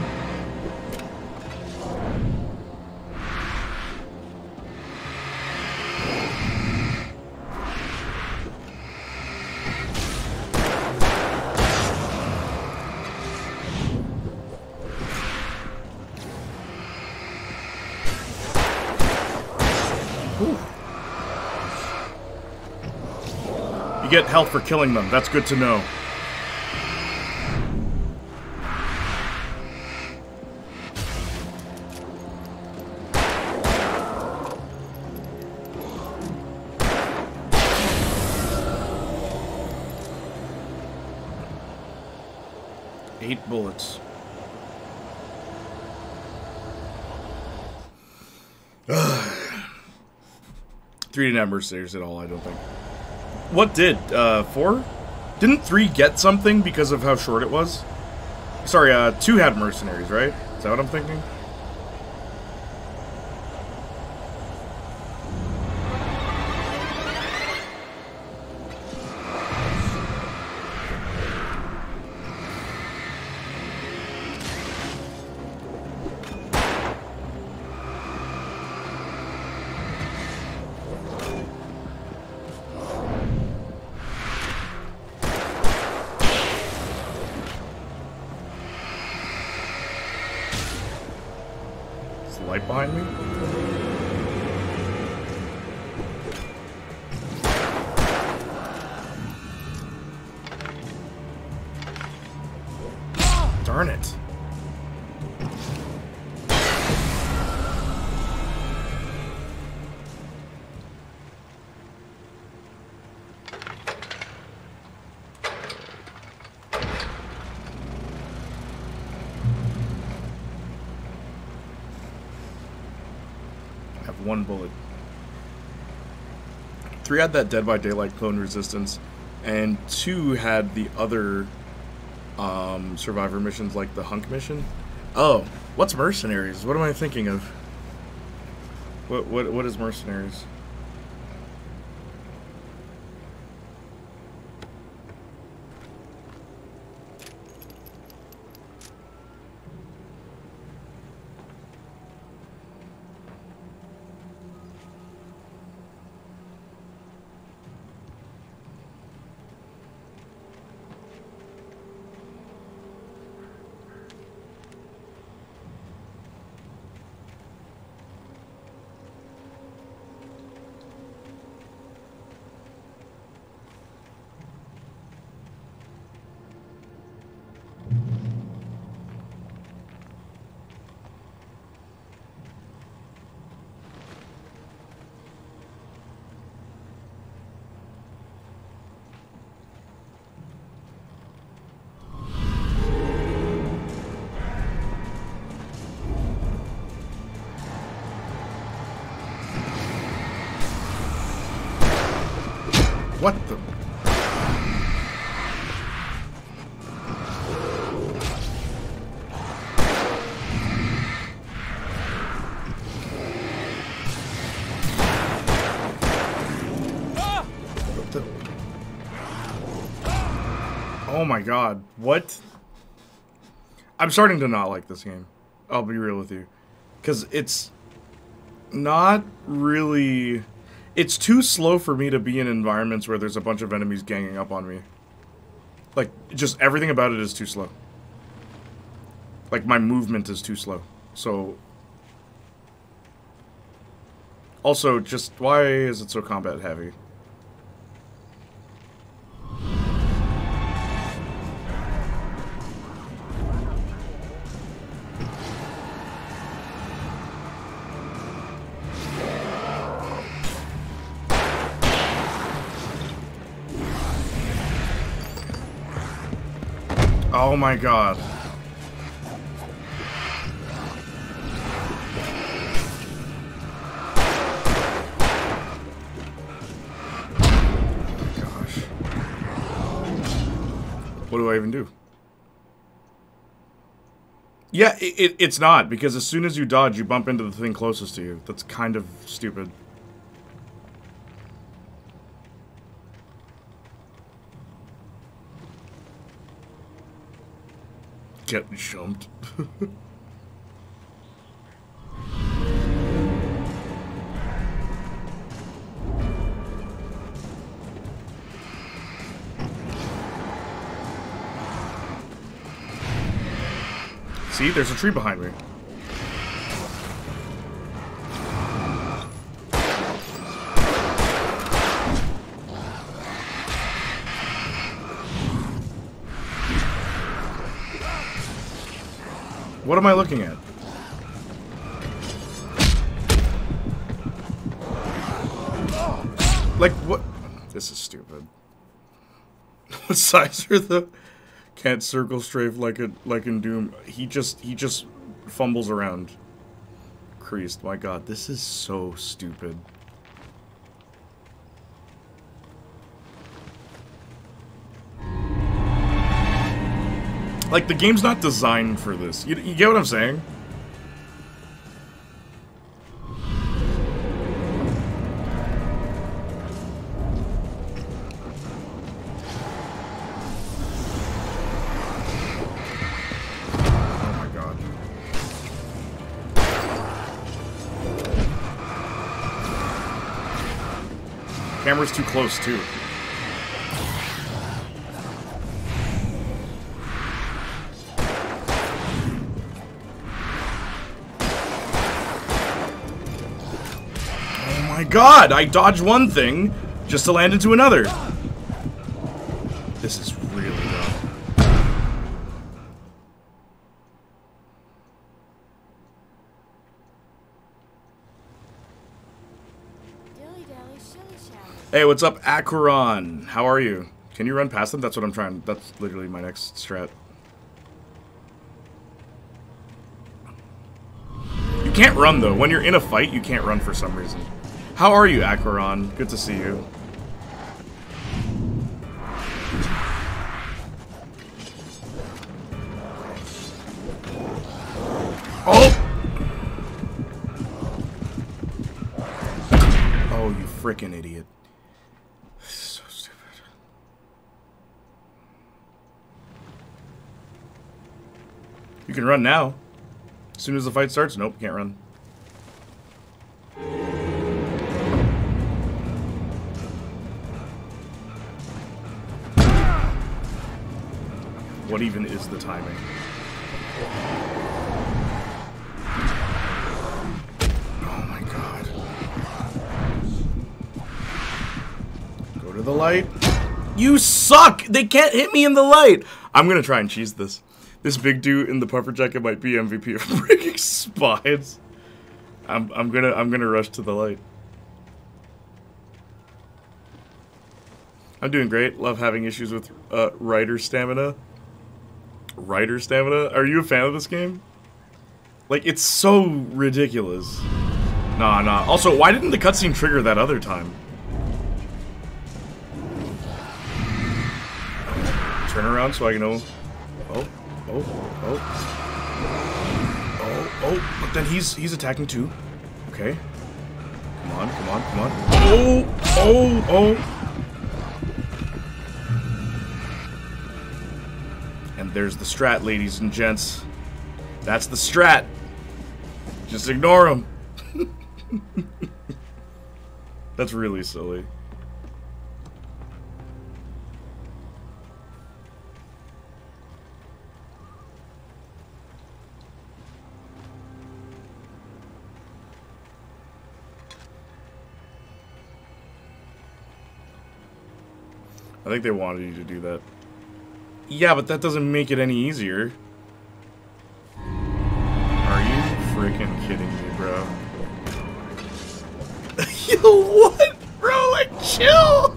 You get health for killing them. That's good to know. Eight bullets. 3 didn't have mercenaries at all, I don't think. What did? 4? Didn't 3 get something because of how short it was? Sorry, 2 had mercenaries, right? Is that what I'm thinking? Light behind me? Darn it. Have 1 bullet. 3 had that Dead by Daylight clone resistance, and 2 had the other survivor missions, like the Hunk mission. Oh, what's mercenaries? What am I thinking of? What is mercenaries? What the? What the? Oh my god, what? I'm starting to not like this game. I'll be real with you. Because it's not really... It's too slow for me to be in environments where there's a bunch of enemies ganging up on me. Like, just everything about it is too slow. Like, my movement is too slow. So... Also, just, why is it so combat heavy? Oh my god. What do I even do? Yeah, it's not, because as soon as you dodge, you bump into the thing closest to you. That's kind of stupid. Get jumped. See, there's a tree behind me. What am I looking at? Like, what? This is stupid. What size are the... Can't circle strafe like in Doom. He just fumbles around. Creased. My god, this is so stupid. Like, the game's not designed for this. You get what I'm saying? Camera's too close, too. Oh my god! I dodged one thing just to land into another. This is really dumb. Hey, what's up, Acheron? How are you? Can you run past them? That's what I'm trying. That's literally my next strat. You can't run, though. When you're in a fight, you can't run for some reason. How are you, Acheron? Good to see you. Oh! Oh, you frickin' idiot. So stupid. You can run now. As soon as the fight starts, nope, can't run. What even is the timing? Oh my god. Go to the light. You suck! They can't hit me in the light! I'm gonna try and cheese this. This big dude in the puffer jacket might be MVP of breaking spines. I'm gonna rush to the light. I'm doing great. Love having issues with rider stamina. Rider stamina? Are you a fan of this game? Like, it's so ridiculous. Nah. Also, why didn't the cutscene trigger that other time? Turn around so I can know. Oh. But then he's attacking too. Okay. Come on. Oh. And there's the strat, ladies and gents. That's the strat. Just ignore him. That's really silly. I think they wanted you to do that. Yeah, but that doesn't make it any easier. Are you freaking kidding me, bro? Yo, what? Bro, like, chill!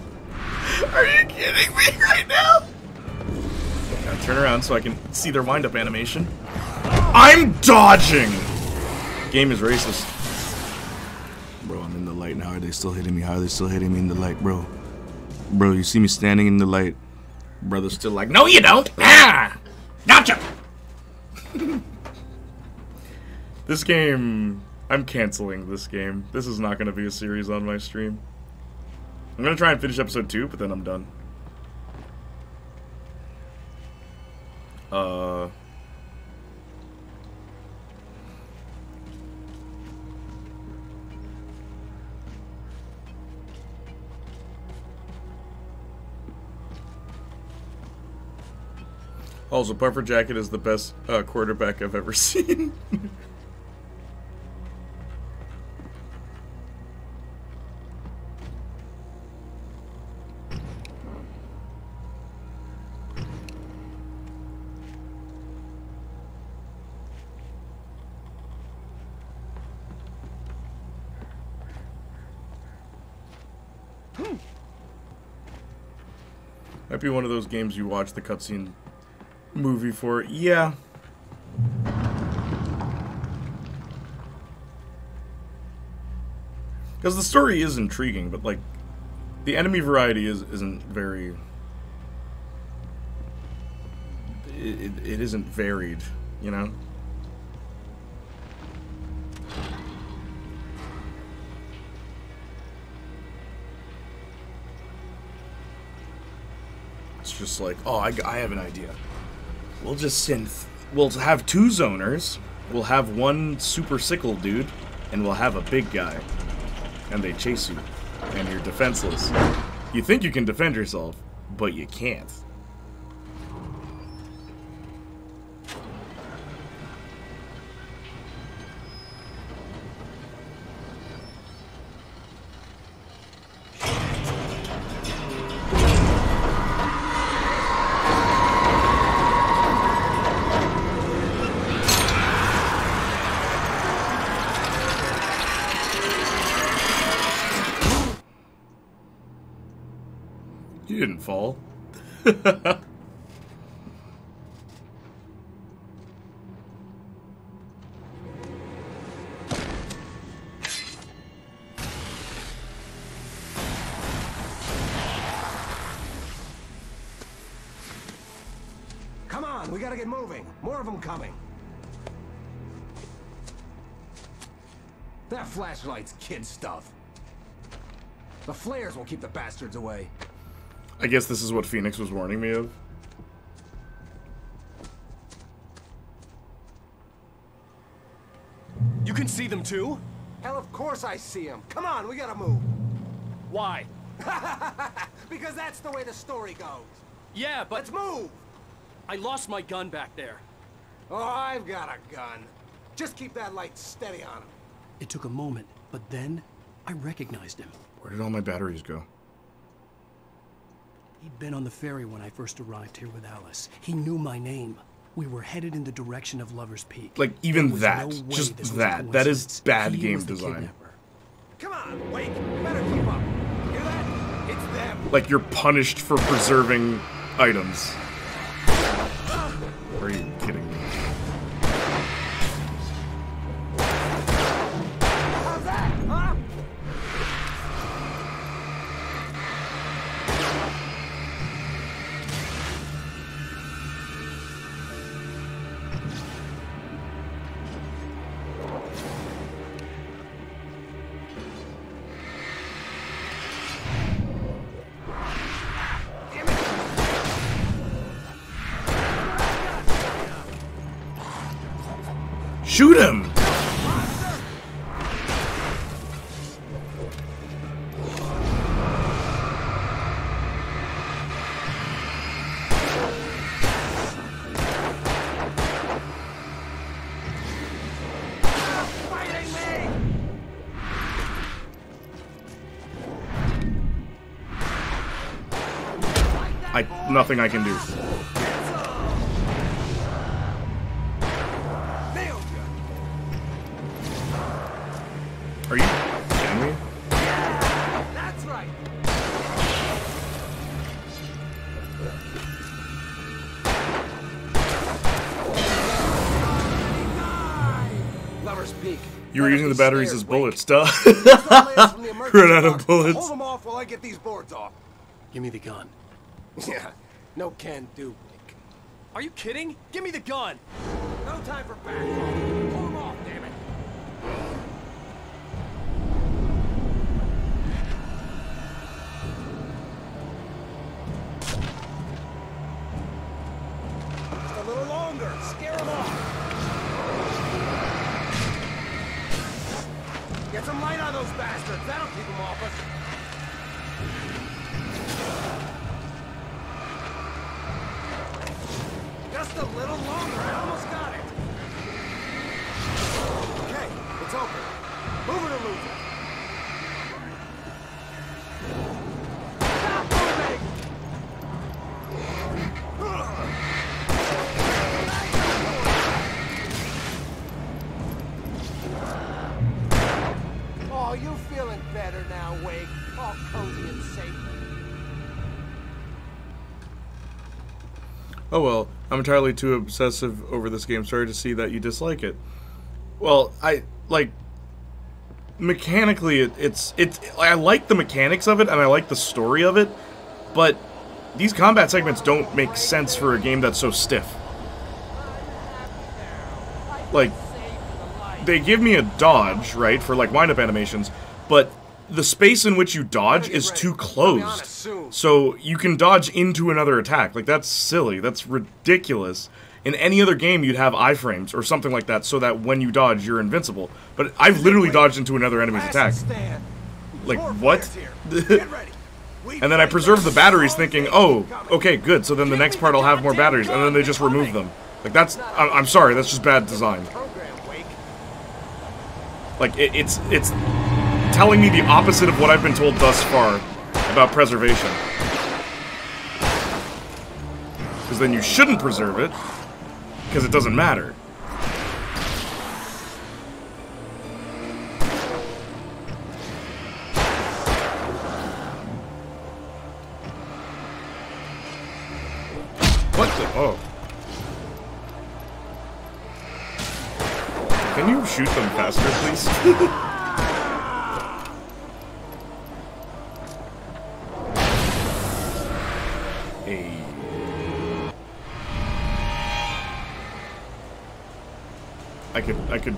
Are you kidding me right now? Gotta turn around so I can see their wind-up animation. I'm dodging! Game is racist. Bro, I'm in the light now. Are they still hitting me? How are they still hitting me in the light, bro? Bro, you see me standing in the light. Brother's still like, no you don't! Ah! Gotcha! This game... I'm canceling this game. This is not going to be a series on my stream. I'm going to try and finish episode 2, but then I'm done. Also, Puffer Jacket is the best quarterback I've ever seen. Might be one of those games you watch the cutscene movie for. Yeah. Because the story is intriguing, but like the enemy variety isn't very it isn't varied, you know? It's just like, oh, I have an idea. We'll just we'll have 2 zoners, we'll have 1 super sickle dude, and we'll have a big guy. And they chase you, and you're defenseless. You think you can defend yourself, but you can't. You didn't fall. Come on, we gotta get moving. More of them coming. That flashlight's kid stuff. The flares will keep the bastards away. I guess this is what Phoenix was warning me of. You can see them too? Hell, of course I see them. Come on, we gotta move. Why? Because that's the way the story goes. Yeah, but... Let's move! I lost my gun back there. Oh, I've got a gun. Just keep that light steady on him. It took a moment, but then I recognized him. Where did all my batteries go? He'd been on the ferry when I first arrived here with Alice. He knew my name. We were headed in the direction of Lover's Peak. Like, even that. No Just that. That is bad game design. Come on, Wake. You better keep up. Hear that? It's them. Like, you're punished for preserving items. Are you kidding me? How's that, huh? Shoot him! nothing I can do. Are you kidding me? That's right. Lover's Peak. You were using the batteries as bullets, duh. Run Run out of bullets. Hold them off while I get these boards off. Give me the gun. Yeah, no can do. Are you kidding? Give me the gun! No time for back. Pull them off, damn it. Just a little longer. Scare them off. Get some light on those bastards. That'll keep them off us. Just a little longer. I almost got it. Okay, it's open. Move it or lose it. Stop moving! Oh, you feeling better now, Wake? All cozy and safe. Oh well, I'm entirely too obsessive over this game. Sorry to see that you dislike it. Well, mechanically, it's I like the mechanics of it, and I like the story of it, but these combat segments don't make sense for a game that's so stiff. Like, they give me a dodge, right, for like wind-up animations, but the space in which you dodge is too closed. So you can dodge into another attack. Like, that's silly. That's ridiculous. In any other game, you'd have iframes or something like that so that when you dodge, you're invincible. But I've literally dodged into another enemy's attack. Like, what? And then I preserve the batteries thinking, oh, okay, good, so then the next part I'll have more batteries, and then they just remove them. Like, that's... I'm sorry, that's just bad design. Like, it's telling me the opposite of what I've been told thus far about preservation. Because then you shouldn't preserve it, because it doesn't matter. What the... oh. Can you shoot them faster, please? Hey. I could...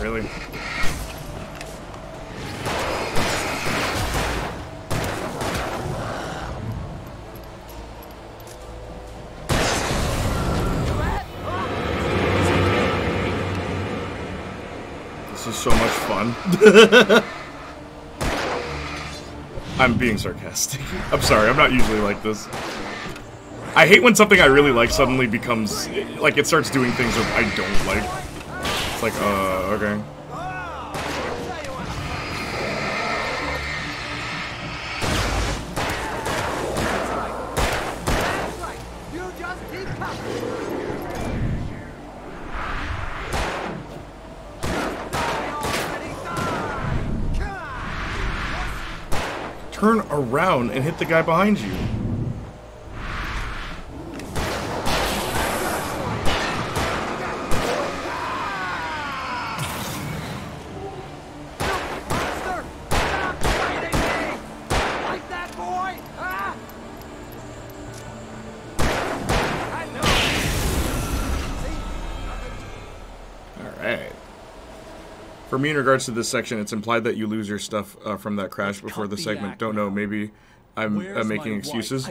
Really? This is so much fun. I'm being sarcastic. I'm sorry, I'm not usually like this. I hate when something I really like suddenly becomes, like, it starts doing things that I don't like. It's like, okay. Turn around and hit the guy behind you. For me, in regards to this section, it's implied that you lose your stuff from that crash before the segment. Don't know, maybe I'm making excuses.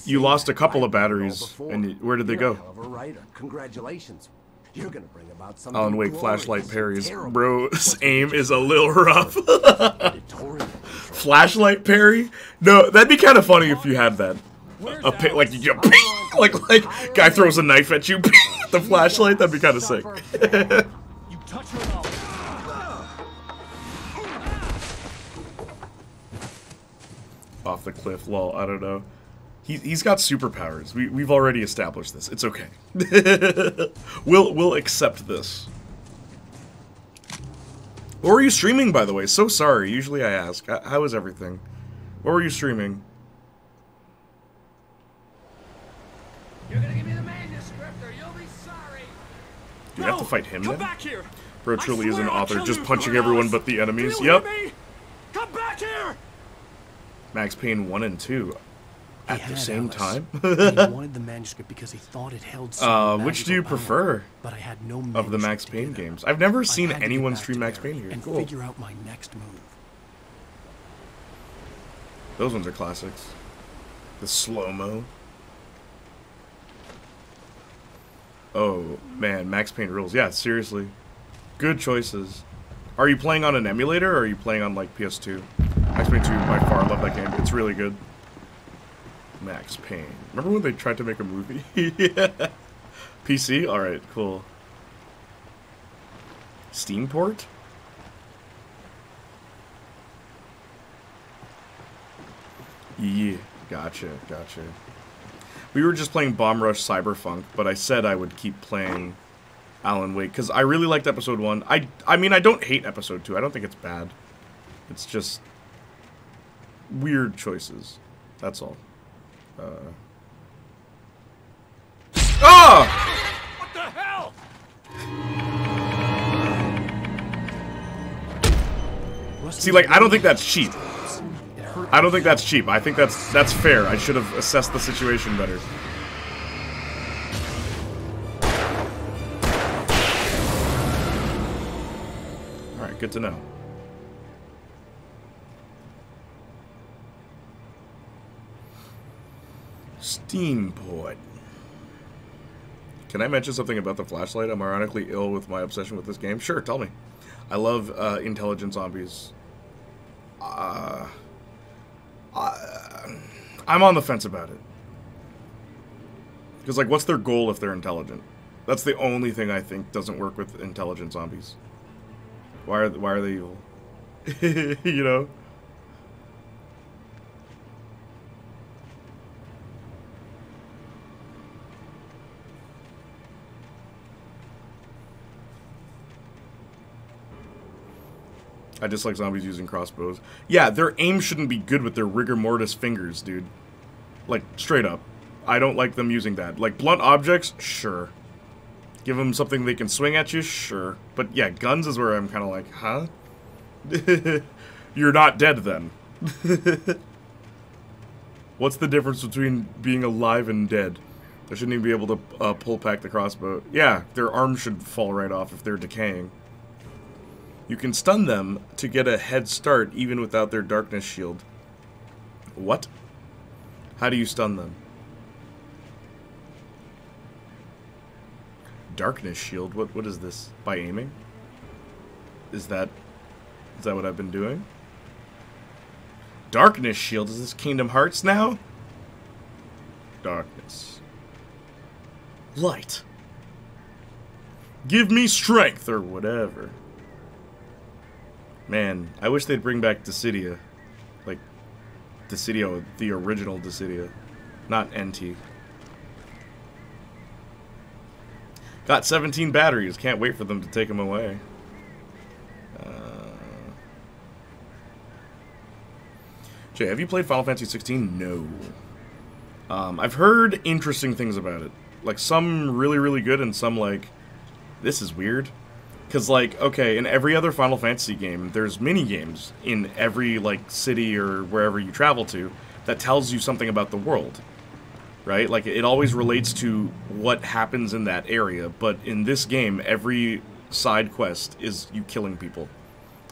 You lost a couple of batteries, and where did they go? Congratulations. You're gonna bring about something Alan Wake glorious flashlight and parries. terrible. Bro's aim is a little rough. Flashlight parry? No, that'd be kind of funny if you had that. Like you get like guy throws a knife at you. The flashlight. That'd be kind of sick. Off the cliff, lol. I don't know. He's got superpowers. We've already established this. It's okay. We'll accept this. What were you streaming, by the way? So sorry. Usually I ask. How is everything? What were you streaming? You're gonna give me the manuscript or you'll be sorry. Do you have to fight him Come then? back here. Bro truly is an I'll author, kill just you, punching Cornelius. everyone but the enemies. Do you Yep. hear me? Come back here. Max Payne 1 and 2 at the same time. He wanted the manuscript because he thought it held some Which do you magical prefer power, but I had no of the Max Payne games? I've never seen anyone stream Max Payne here. and Cool. figure out my next move. Those ones are classics. The slow-mo. Oh, man, Max Payne rules. Yeah, seriously. Good choices. Are you playing on an emulator, or are you playing on, like, PS2? Max Payne 2, by far, love that game. It's really good. Max Payne. Remember when they tried to make a movie? Yeah. PC? Alright, cool. Steam port? Yeah, gotcha. We were just playing Bomb Rush Cyberpunk, but I said I would keep playing Alan Wake, because I really liked Episode 1. I mean, I don't hate Episode 2. I don't think it's bad. It's just weird choices. That's all. Ah! What the hell? See, like, I don't think that's cheap. I don't think that's cheap. I think that's fair. I should have assessed the situation better. Alright, good to know. Steamport. Can I mention something about the flashlight? I'm ironically ill with my obsession with this game. Sure, tell me. I love intelligent zombies. I'm on the fence about it. Because, like, what's their goal if they're intelligent? That's the only thing I think doesn't work with intelligent zombies. Why are they evil? You know? I dislike zombies using crossbows. Yeah, their aim shouldn't be good with their rigor mortis fingers, dude. Like, straight up. I don't like them using that. Like, blunt objects? Sure. Give them something they can swing at you? Sure. But yeah, guns is where I'm kind of like, huh? You're not dead then. What's the difference between being alive and dead? They shouldn't even be able to pull back the crossbow. Yeah, their arms should fall right off if they're decaying. You can stun them to get a head start even without their darkness shield. What? How do you stun them? Darkness shield? What is this? By aiming? Is that what I've been doing? Darkness shield? Is this Kingdom Hearts now? Darkness. Light. Give me strength or whatever. Man, I wish they'd bring back Dissidia. Like, Dissidia, the original Dissidia. Not NT. Got 17 batteries. Can't wait for them to take them away. Jay, have you played Final Fantasy 16? No. I've heard interesting things about it. Like, some really, really good and some like, this is weird. Because, like, okay, in every other Final Fantasy game, there's mini-games in every, like, city or wherever you travel to that tells you something about the world, right? Like, it always relates to what happens in that area, but in this game, every side quest is you killing people.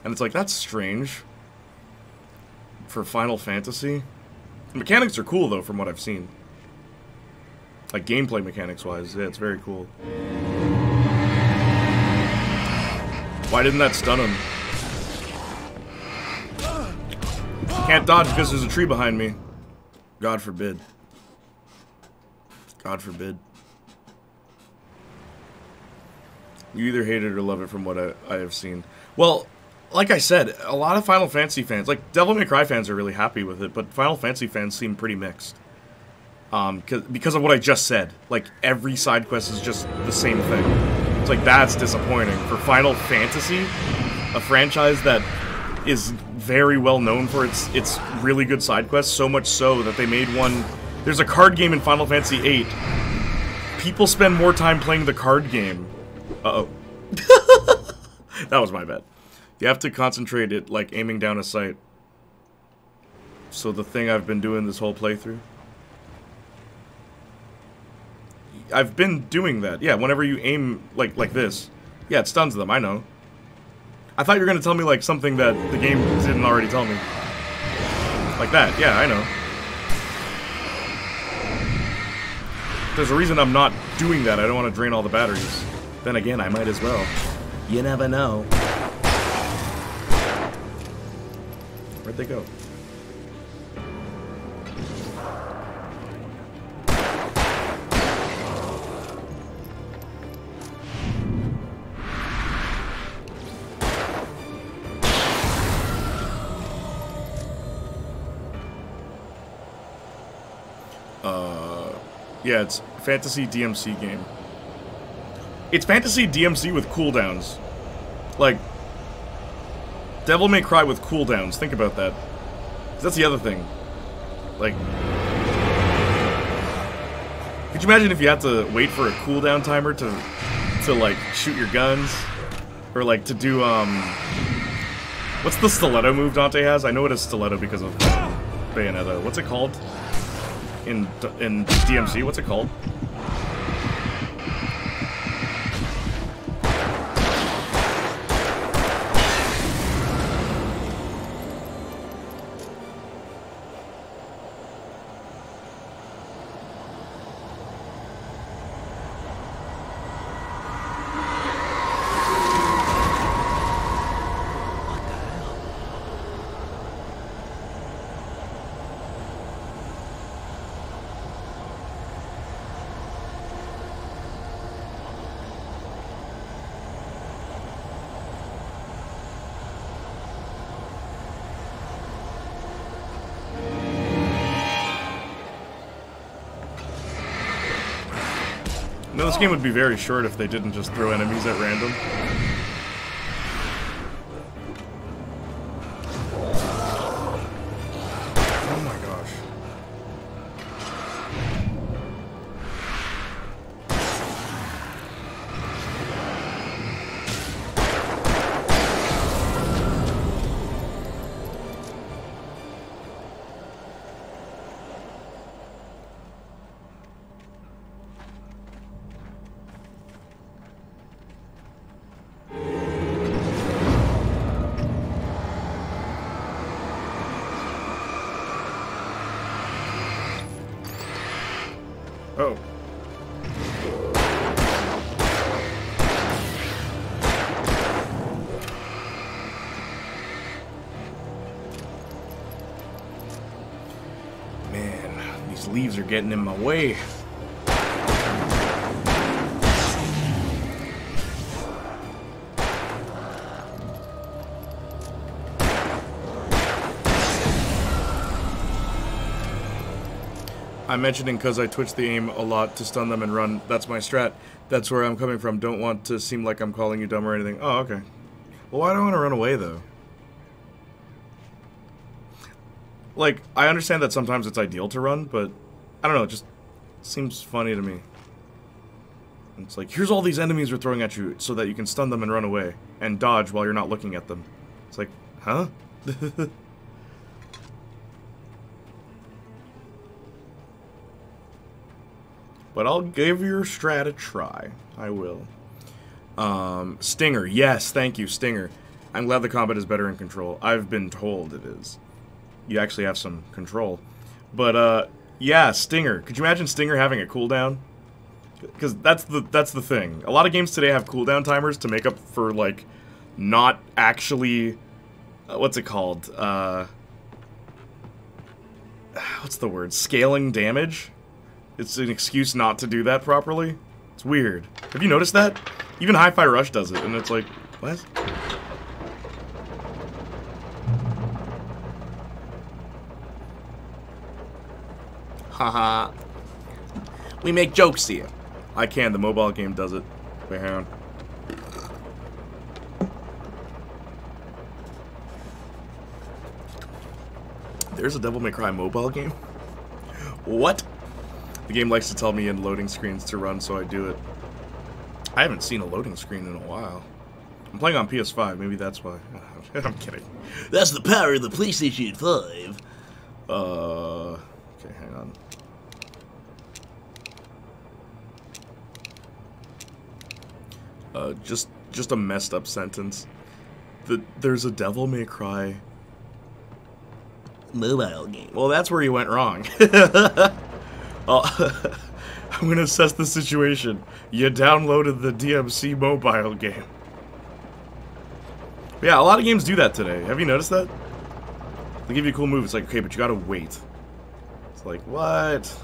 And it's like, that's strange for Final Fantasy. The mechanics are cool, though, from what I've seen. Like, gameplay mechanics-wise, yeah, it's very cool. Why didn't that stun him? Can't dodge because there's a tree behind me. God forbid. God forbid. You either hate it or love it from what I have seen. Well, like I said, a lot of Final Fantasy fans, like Devil May Cry fans are really happy with it, but Final Fantasy fans seem pretty mixed. Because of what I just said. Like, every side quest is just the same thing. It's like, that's disappointing. For Final Fantasy, a franchise that is very well known for its really good side quests, so much so that they made one... There's a card game in Final Fantasy VIII. People spend more time playing the card game. Uh-oh. That was my bad. You have to concentrate it, like, aiming down a sight. So the thing I've been doing this whole playthrough... I've been doing that. Yeah, whenever you aim like this. Yeah, it stuns them, I know. I thought you were going to tell me, like, something that the game didn't already tell me. Like that, yeah, I know. There's a reason I'm not doing that. I don't want to drain all the batteries. Then again, I might as well. You never know. Where'd they go? Yeah, it's fantasy DMC game. It's fantasy DMC with cooldowns. Like, Devil May Cry with cooldowns. Think about that. 'Cause that's the other thing. Like, could you imagine if you had to wait for a cooldown timer to like, shoot your guns? Or, like, to do, what's the stiletto move Dante has? I know it is stiletto because of Bayonetta. What's it called? In DMC, what's it called? No, this game would be very short if they didn't just throw enemies at random. Oh my gosh. Oh. Man, these leaves are getting in my way. I'm mentioning because I twitch the aim a lot to stun them and run. That's my strat. That's where I'm coming from. Don't want to seem like I'm calling you dumb or anything. Oh, okay. Well, why do I want to run away, though? Like, I understand that sometimes it's ideal to run, but I don't know, it just seems funny to me. It's like, here's all these enemies we're throwing at you so that you can stun them and run away. And dodge while you're not looking at them. It's like, huh? But I'll give your strat a try. I will. Stinger. Yes, thank you, Stinger. I'm glad the combat is better in Control. I've been told it is. You actually have some control. But, yeah, Stinger. Could you imagine Stinger having a cooldown? Because that's the thing. A lot of games today have cooldown timers to make up for, like, not actually, what's it called? What's the word? Scaling damage? It's an excuse not to do that properly. It's weird. Have you noticed that? Even Hi-Fi Rush does it, and it's like, what? Haha. We make jokes here. I can, the mobile game does it. Wait, hang on. There's a Devil May Cry mobile game? What? The game likes to tell me in loading screens to run, so I do it. I haven't seen a loading screen in a while. I'm playing on PS5, maybe that's why. I'm kidding. That's the power of the PlayStation 5. Okay, hang on. Just a messed up sentence. There's a Devil May Cry mobile game. Well, that's where you went wrong. I'm gonna assess the situation. You downloaded the DMC mobile game. Yeah, a lot of games do that today. Have you noticed that? They give you a cool move. It's like, okay, but you gotta wait. It's like, what?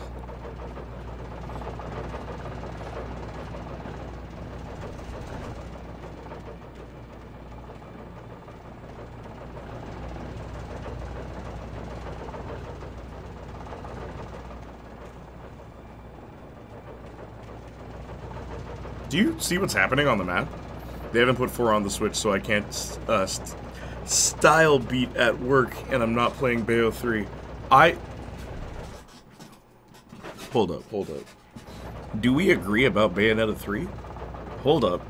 Do you see what's happening on the map? They haven't put 4 on the Switch, so I can't style beat at work, and I'm not playing Bayo 3. Hold up. Do we agree about Bayonetta 3? Hold up.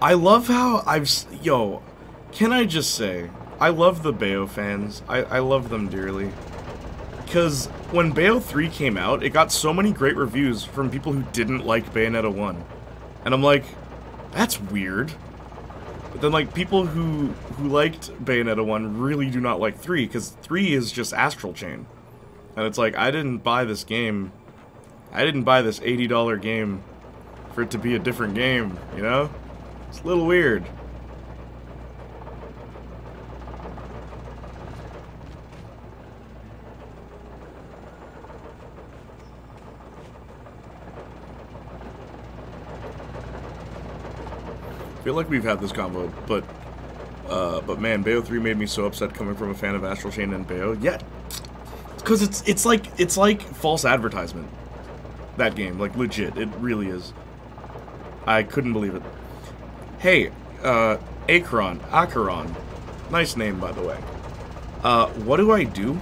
I love how yo, can I just say, I love the Bayo fans. I love them dearly. Because when Bayo 3 came out, it got so many great reviews from people who didn't like Bayonetta 1. And I'm like, that's weird. But then, like, people who liked Bayonetta 1 really do not like 3, because 3 is just Astral Chain. And it's like, I didn't buy this game. I didn't buy this $80 game for it to be a different game, you know? It's a little weird. I feel like we've had this combo, but man, Bayo 3 made me so upset coming from a fan of Astral Chain and Bayo. Yeah, because it's like false advertisement. That game, like, legit, it really is. I couldn't believe it. Hey, Acheron, nice name, by the way. What do I do?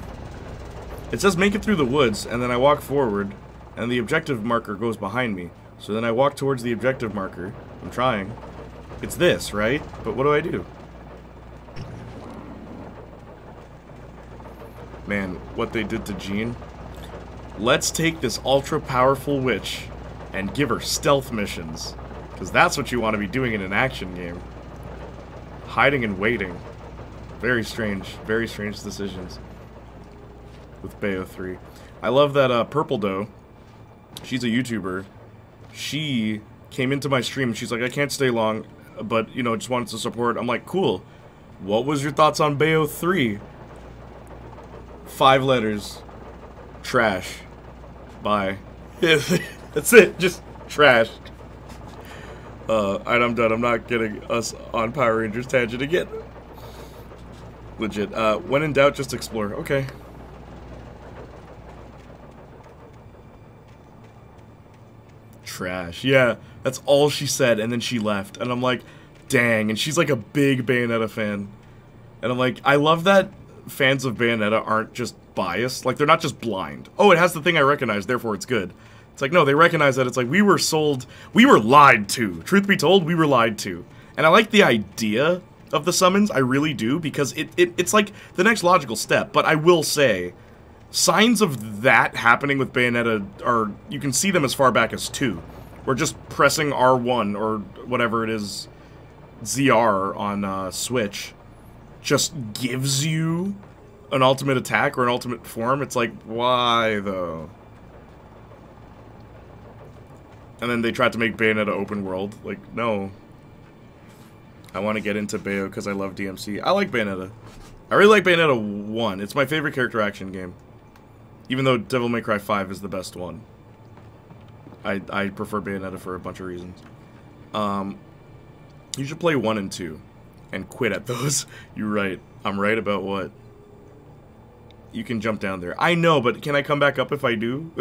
It says make it through the woods, and then I walk forward, and the objective marker goes behind me. So then I walk towards the objective marker. I'm trying. It's this, right? But what do I do? Man, what they did to Jean. Let's take this ultra-powerful witch and give her stealth missions. Because that's what you want to be doing in an action game. Hiding and waiting. Very strange decisions with Bayo 3. I love that Purple Doe, she's a YouTuber. She came into my stream and she's like, I can't stay long, but, you know, just wanted to support. I'm like, cool. What was your thoughts on Bayo 3? 5 letters. Trash. Bye. That's it. Just trash. Alright, I'm done. I'm not getting us on Power Rangers tangent again. Legit. When in doubt, just explore. Okay. Trash. Yeah, that's all she said, and then she left. And I'm like, dang. And she's like a big Bayonetta fan. And I'm like, I love that fans of Bayonetta aren't just biased. Like, they're not just blind. Oh, it has the thing I recognize, therefore it's good. It's like, no, they recognize that it's like, we were sold, we were lied to. Truth be told, we were lied to. And I like the idea of the summons, I really do, because it's like the next logical step. But I will say, signs of that happening with Bayonetta are, you can see them as far back as 2. Or just pressing R1 or whatever it is, ZR on Switch, just gives you an ultimate attack or an ultimate form. It's like, why though? And then they tried to make Bayonetta open world. Like, no. I want to get into Bayo because I love DMC. I like Bayonetta. I really like Bayonetta 1. It's my favorite character action game. Even though Devil May Cry 5 is the best one. I prefer Bayonetta for a bunch of reasons. You should play 1 and 2. And quit at those. You're right. I'm right about what? You can jump down there. I know, but can I come back up if I do?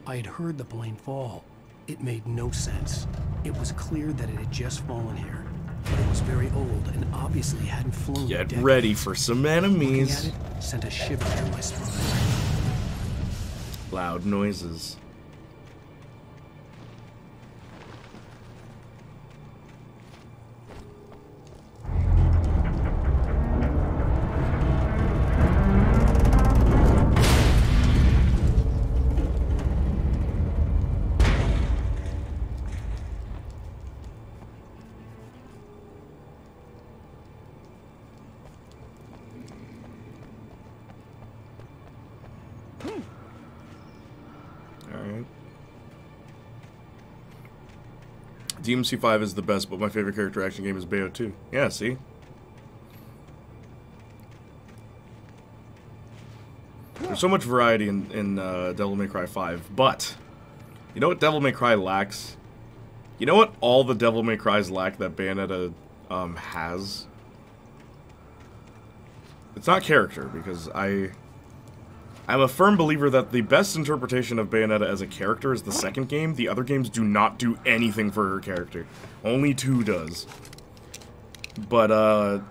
I had heard the plane fall. It made no sense. It was clear that it had just fallen here. But it was very old and obviously hadn't flown. Get ready for some enemies. Looking at it sent a shiver down my spine. Loud noises. DMC5 is the best, but my favorite character action game is Bayo 2. Yeah, see? There's so much variety in Devil May Cry 5, but you know what Devil May Cry lacks? You know what all the Devil May Crys lack that Bayonetta has? It's not character, because I'm a firm believer that the best interpretation of Bayonetta as a character is the second game. The other games do not do anything for her character. Only 2 does. But,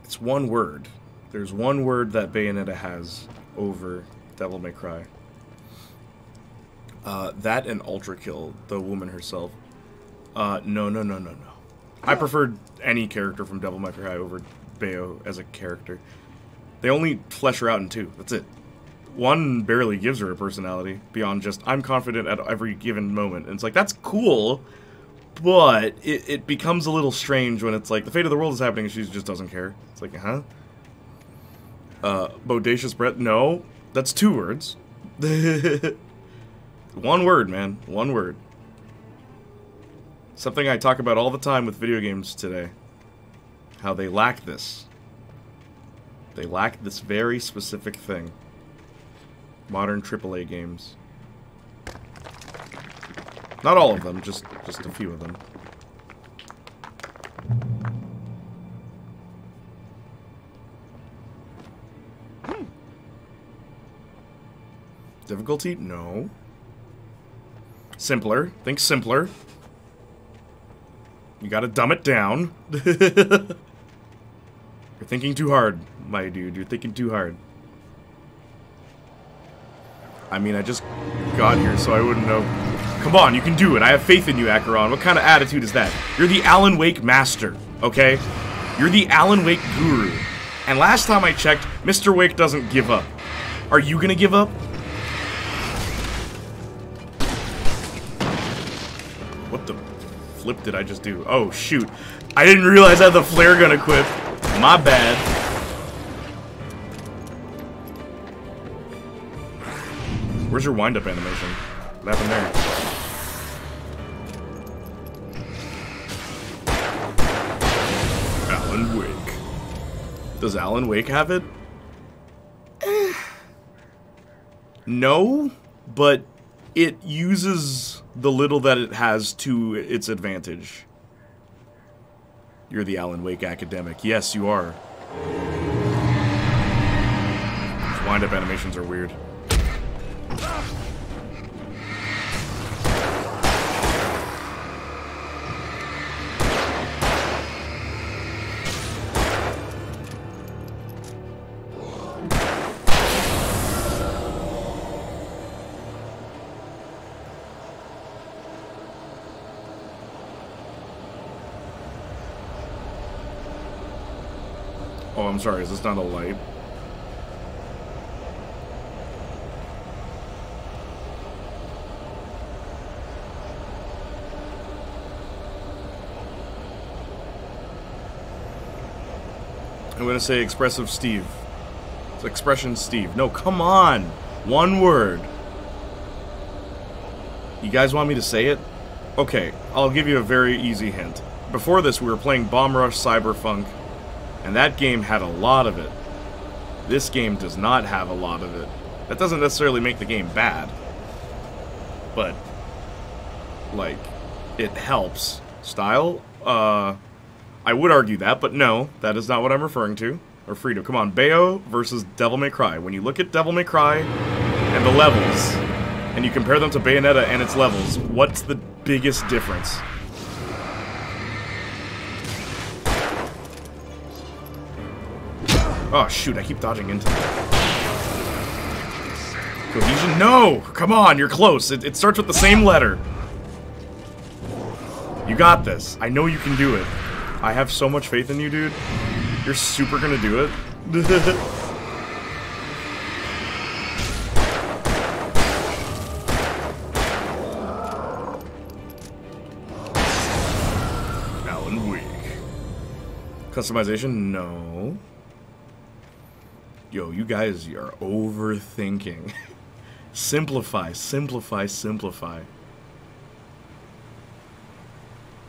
it's one word. There's one word that Bayonetta has over Devil May Cry. That and Ultra Kill, the woman herself. No. I preferred any character from Devil May Cry over Bayo as a character. They only flesh her out in 2. That's it. 1 barely gives her a personality beyond just, I'm confident at every given moment. And it's like, that's cool, but it becomes a little strange when it's like, the fate of the world is happening and she just doesn't care. It's like, huh? Bodacious breath? No. That's 2 words. 1 word, man. 1 word. Something I talk about all the time with video games today. How they lack this. They lack this very specific thing. Modern AAA games. Not all of them, just a few of them. Difficulty? No. Simpler. Think simpler. You gotta dumb it down. You're thinking too hard, my dude. You're thinking too hard. I mean, I just got here, so I wouldn't know. Come on, you can do it. I have faith in you, Acheron. What kind of attitude is that? You're the Alan Wake master, okay? You're the Alan Wake guru. And last time I checked, Mr. Wake doesn't give up. Are you gonna give up? What the flip did I just do? Oh, shoot. I didn't realize I had the flare gun equipped. My bad. Where's your wind-up animation? What happened there? Alan Wake. Does Alan Wake have it? No, but it uses the little that it has to its advantage. You're the Alan Wake academic. Yes, you are. These wind-up animations are weird. Oh, I'm sorry, is this not a light? I'm gonna say expressive Steve. It's expression Steve. No, come on! One word. You guys want me to say it? Okay, I'll give you a very easy hint. Before this, we were playing Bomb Rush Cyberpunk, and that game had a lot of it. This game does not have a lot of it. That doesn't necessarily make the game bad, but, like, it helps. Style? I would argue that, but no, that is not what I'm referring to. Or Frito. Come on, Bayo versus Devil May Cry. When you look at Devil May Cry and the levels, and you compare them to Bayonetta and its levels, what's the biggest difference? Oh, shoot, I keep dodging into that. Cohesion? No! Come on, you're close. It starts with the same letter. You got this. I know you can do it. I have so much faith in you, dude. You're super gonna do it. Alan Wake. Customization? No. Yo, you guys are overthinking. Simplify, simplify, simplify.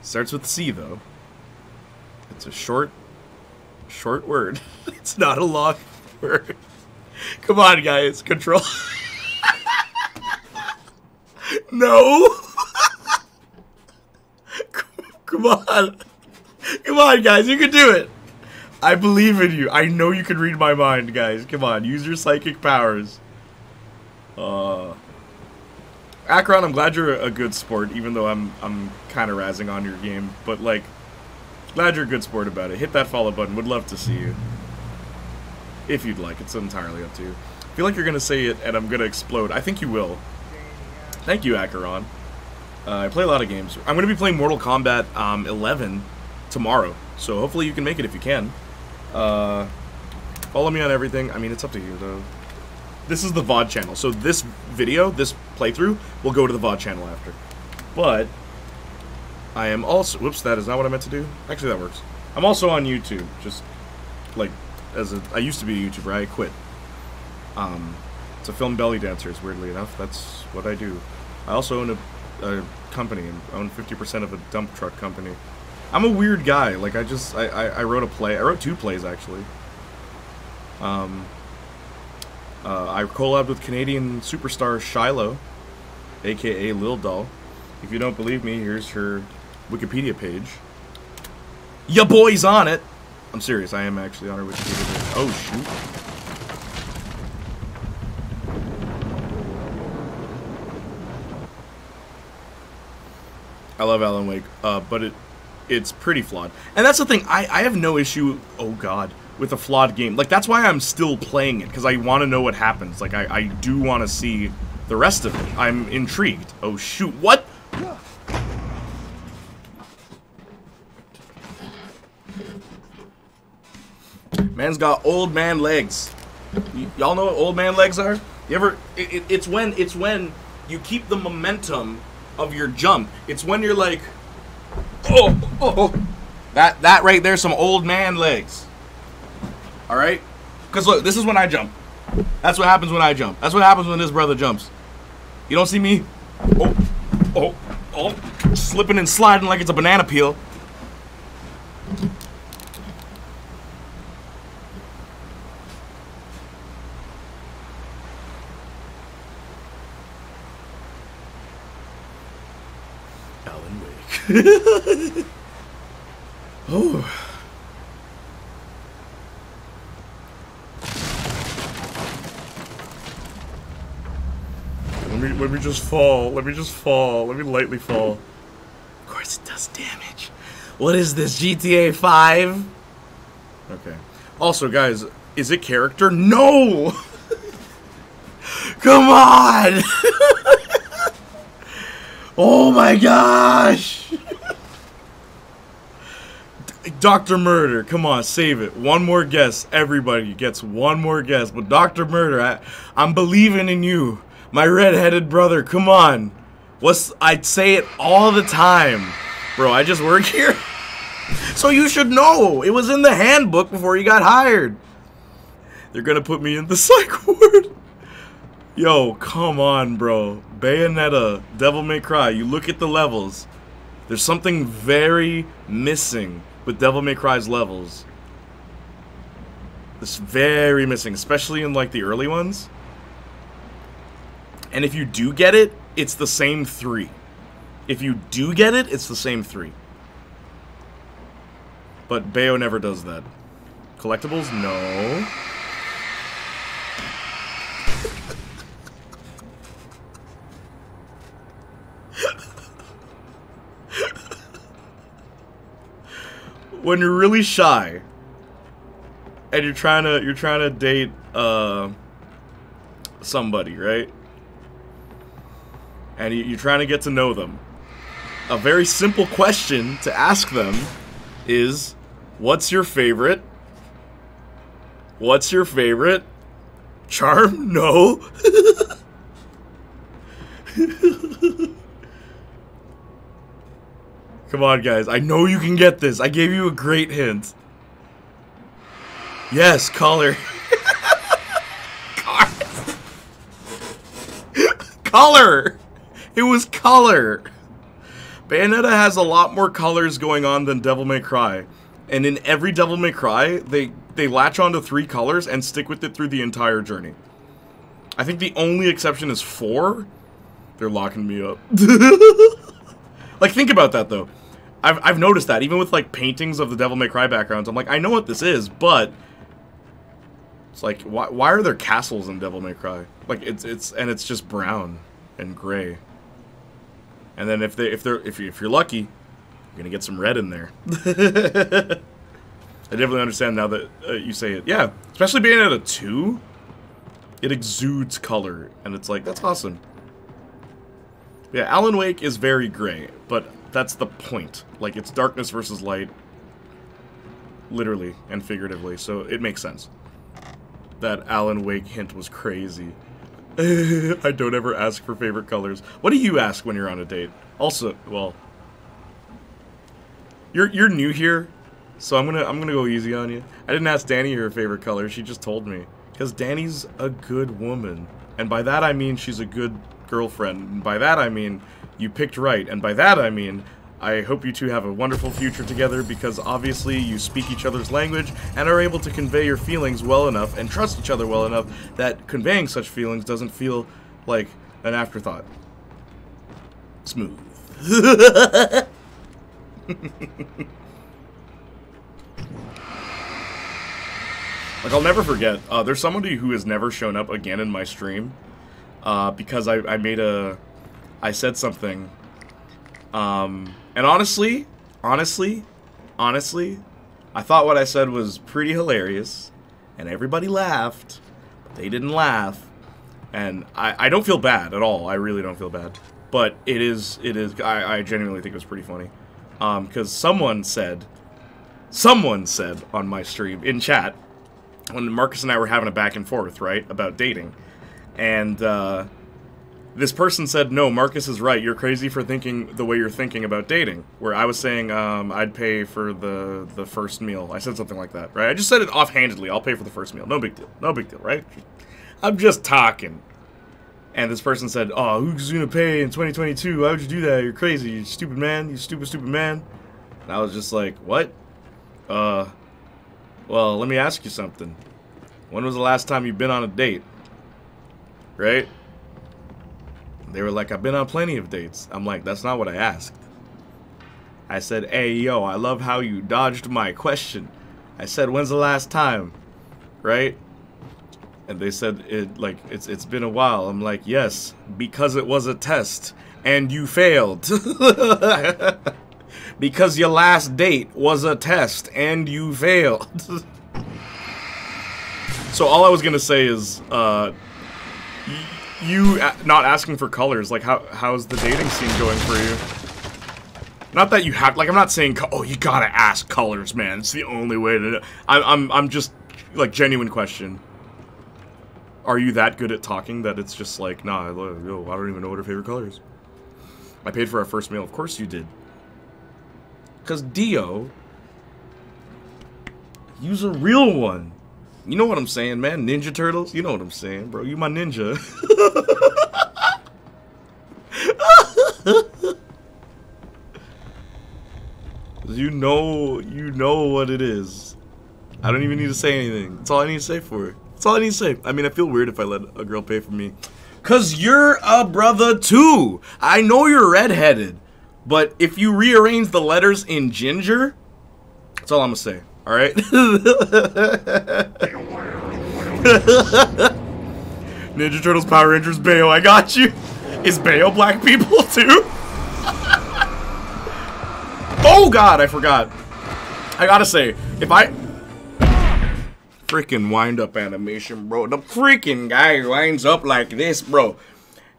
Starts with C, though. It's a short word. It's not a long word. Come on, guys. Control. No! Come on. Come on, guys. You can do it. I believe in you. I know you can read my mind, guys. Come on. Use your psychic powers. Akron, I'm glad you're a good sport, even though I'm kind of razzing on your game. But, like, glad you're a good sport about it. Hit that follow button. Would love to see you. If you'd like. It's entirely up to you. I feel like you're going to say it and I'm going to explode. I think you will. Thank you, Akron. I play a lot of games. I'm going to be playing Mortal Kombat 11 tomorrow. So hopefully you can make it if you can. Follow me on everything. I mean, it's up to you, though. This is the VOD channel. So this video, this playthrough, will go to the VOD channel after. But I am also... Whoops, that is not what I meant to do. Actually, that works. I'm also on YouTube. Just, like, I used to be a YouTuber. I quit. To film belly dancers, weirdly enough. That's what I do. I also own a company. I own 50% of a dump truck company. I'm a weird guy. Like, I wrote a play. I wrote 2 plays, actually. I collabed with Canadian superstar Shiloh, aka Lil Doll. If you don't believe me, here's her Wikipedia page. Ya boy's on it! I'm serious, I am actually on her Wikipedia page. Oh, shoot. I love Alan Wake, but it's pretty flawed. And that's the thing, I have no issue, oh god, with a flawed game. Like, that's why I'm still playing it, because I want to know what happens. Like, I do want to see the rest of it. I'm intrigued. Oh, shoot. What? Man's got old man legs. Y'all know what old man legs are? You ever... It's when you keep the momentum of your jump. It's when you're like... Oh. That right there, some old man legs. Alright? Because look, this is when I jump. That's what happens when I jump. That's what happens when this brother jumps. You don't see me? Oh. Slipping and sliding like it's a banana peel. Alan Wake. Oh. Let me just fall. Let me just fall. Let me lightly fall. Of course it does damage. What is this, GTA 5? Okay. Also, guys, is it character? No! Come on! Oh my gosh! Dr. Murder, come on, save it. One more guess. Everybody gets one more guess. But Dr. Murder, I'm believing in you. My red-headed brother, come on. I'd say it all the time. Bro, I just work here. So you should know. It was in the handbook before you got hired. They're gonna put me in the psych ward. Yo, come on, bro. Bayonetta, Devil May Cry, you look at the levels. There's something very missing with Devil May Cry's levels. It's very missing, especially in like the early ones. And if you do get it, it's the same 3. If you do get it, it's the same 3. But Bayo never does that. Collectibles? No. When you're really shy and you're trying to date somebody, right? And you're trying to get to know them. A very simple question to ask them is, what's your favorite? What's your favorite? Charm? No. Come on, guys. I know you can get this. I gave you a great hint. Yes, color. Color! It was color! Bayonetta has a lot more colors going on than Devil May Cry. And in every Devil May Cry, they latch onto 3 colors and stick with it through the entire journey. I think the only exception is 4. They're locking me up. Like, think about that, though. I've noticed that, even with, like, paintings of the Devil May Cry backgrounds. I'm like, I know what this is, but it's like, why are there castles in Devil May Cry? Like, it's just brown and gray. And then if you're lucky, you're gonna get some red in there. I definitely understand now that you say it. Yeah, especially being at a 2, it exudes color, and it's like, that's awesome. Yeah, Alan Wake is very gray, but that's the point. Like, it's darkness versus light, literally and figuratively, so it makes sense. That Alan Wake hint was crazy. I don't ever ask for favorite colors. What do you ask when you're on a date? Also, well, you're new here, so I'm gonna go easy on you. I didn't ask Danny her favorite color. She just told me, because Danny's a good woman, and by that I mean she's a good girlfriend. And by that I mean you picked right, and by that I mean I hope you two have a wonderful future together, because obviously you speak each other's language and are able to convey your feelings well enough and trust each other well enough that conveying such feelings doesn't feel like an afterthought. Smooth. Like, I'll never forget, there's somebody who has never shown up again in my stream, because I said something, and honestly, I thought what I said was pretty hilarious, and everybody laughed, but they didn't laugh, and I don't feel bad at all. I really don't feel bad, but I genuinely think it was pretty funny, because someone said on my stream, in chat, when Marcus and I were having a back and forth, right, about dating, and this person said, no, Marcus is right, you're crazy for thinking the way you're thinking about dating, where I was saying, I'd pay for the first meal. I said something like that, right? I just said it offhandedly, I'll pay for the first meal, no big deal, right? I'm just talking. And this person said, oh, who's gonna pay in 2022? Why would you do that? You're crazy, you stupid man, you stupid man. And I was just like, what? Well, let me ask you something. When was the last time you've been on a date? Right? They were like, I've been on plenty of dates. I'm like, that's not what I asked. I said, hey, yo, I love how you dodged my question. I said, when's the last time? Right? And they said, it's been a while. I'm like, yes, because it was a test. And you failed. Because your last date was a test. And you failed. So all I was going to say is, you not asking for colors, like, how's the dating scene going for you? Not that you have, like, I'm not saying, oh, you gotta ask colors, man, it's the only way to, I'm just, like, genuine question. Are you that good at talking that it's just like, nah, I don't even know what her favorite color is? I paid for our first meal, of course you did. Because Dio, use a real one. You know what I'm saying, man? Ninja Turtles? You know what I'm saying, bro. You my ninja. You know what it is. I don't even need to say anything. That's all I need to say for it. That's all I need to say. I mean, I feel weird if I let a girl pay for me. Cause you're a brother too. I know you're redheaded. But if you rearrange the letters in ginger, that's all I'm gonna say. Alright? Ninja Turtles, Power Rangers, Bayo, I got you. Is Bayo black people too? Oh god, I forgot. I gotta say, if I... Freaking wind-up animation, bro. The freaking guy winds up like this, bro.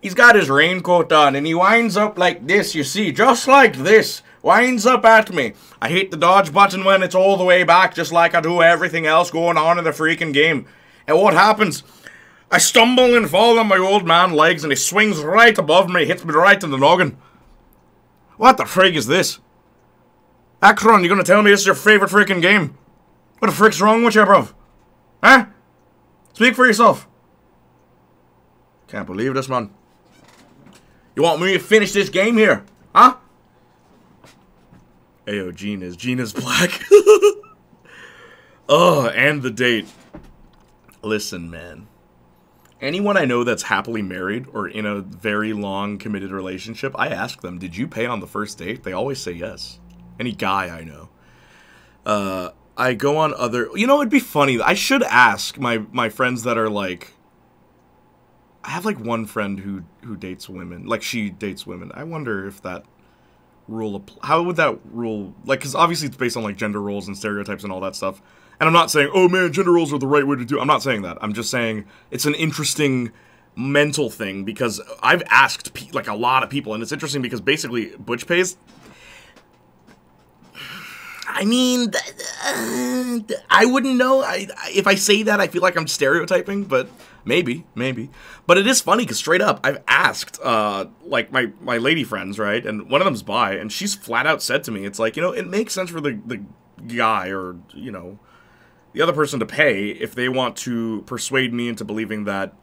He's got his raincoat on, and he winds up like this, you see. Just like this. Winds up at me. I hit the dodge button when it's all the way back, just like I do everything else going on in the freaking game. And what happens? I stumble and fall on my old man legs, and he swings right above me, hits me right in the noggin. What the frig is this? Akron, you gonna tell me this is your favorite freaking game? What the frick's wrong with you, bruv? Huh? Speak for yourself. Can't believe this, man. You want me to finish this game here? Huh? Ayo, Gina's black. Oh, and the date. Listen, man. Anyone I know that's happily married or in a very long committed relationship, I ask them, did you pay on the first date? They always say yes. Any guy I know. I go on other... You know, it'd be funny. I should ask my friends that are like... I have like one friend who dates women. Like, she dates women. I wonder if that rule... How would that rule... Like, because obviously it's based on like gender roles and stereotypes and all that stuff. And I'm not saying, oh man, gender roles are the right way to do it. I'm not saying that. I'm just saying it's an interesting mental thing because I've asked like a lot of people, and it's interesting because basically Butch pays... I mean, I wouldn't know. If I say that, I feel like I'm stereotyping, but maybe. But it is funny, because straight up, I've asked, like, my lady friends, right? And one of them's bi, and she's flat out said to me, it's like, you know, it makes sense for the guy or, you know, the other person to pay if they want to persuade me into believing that,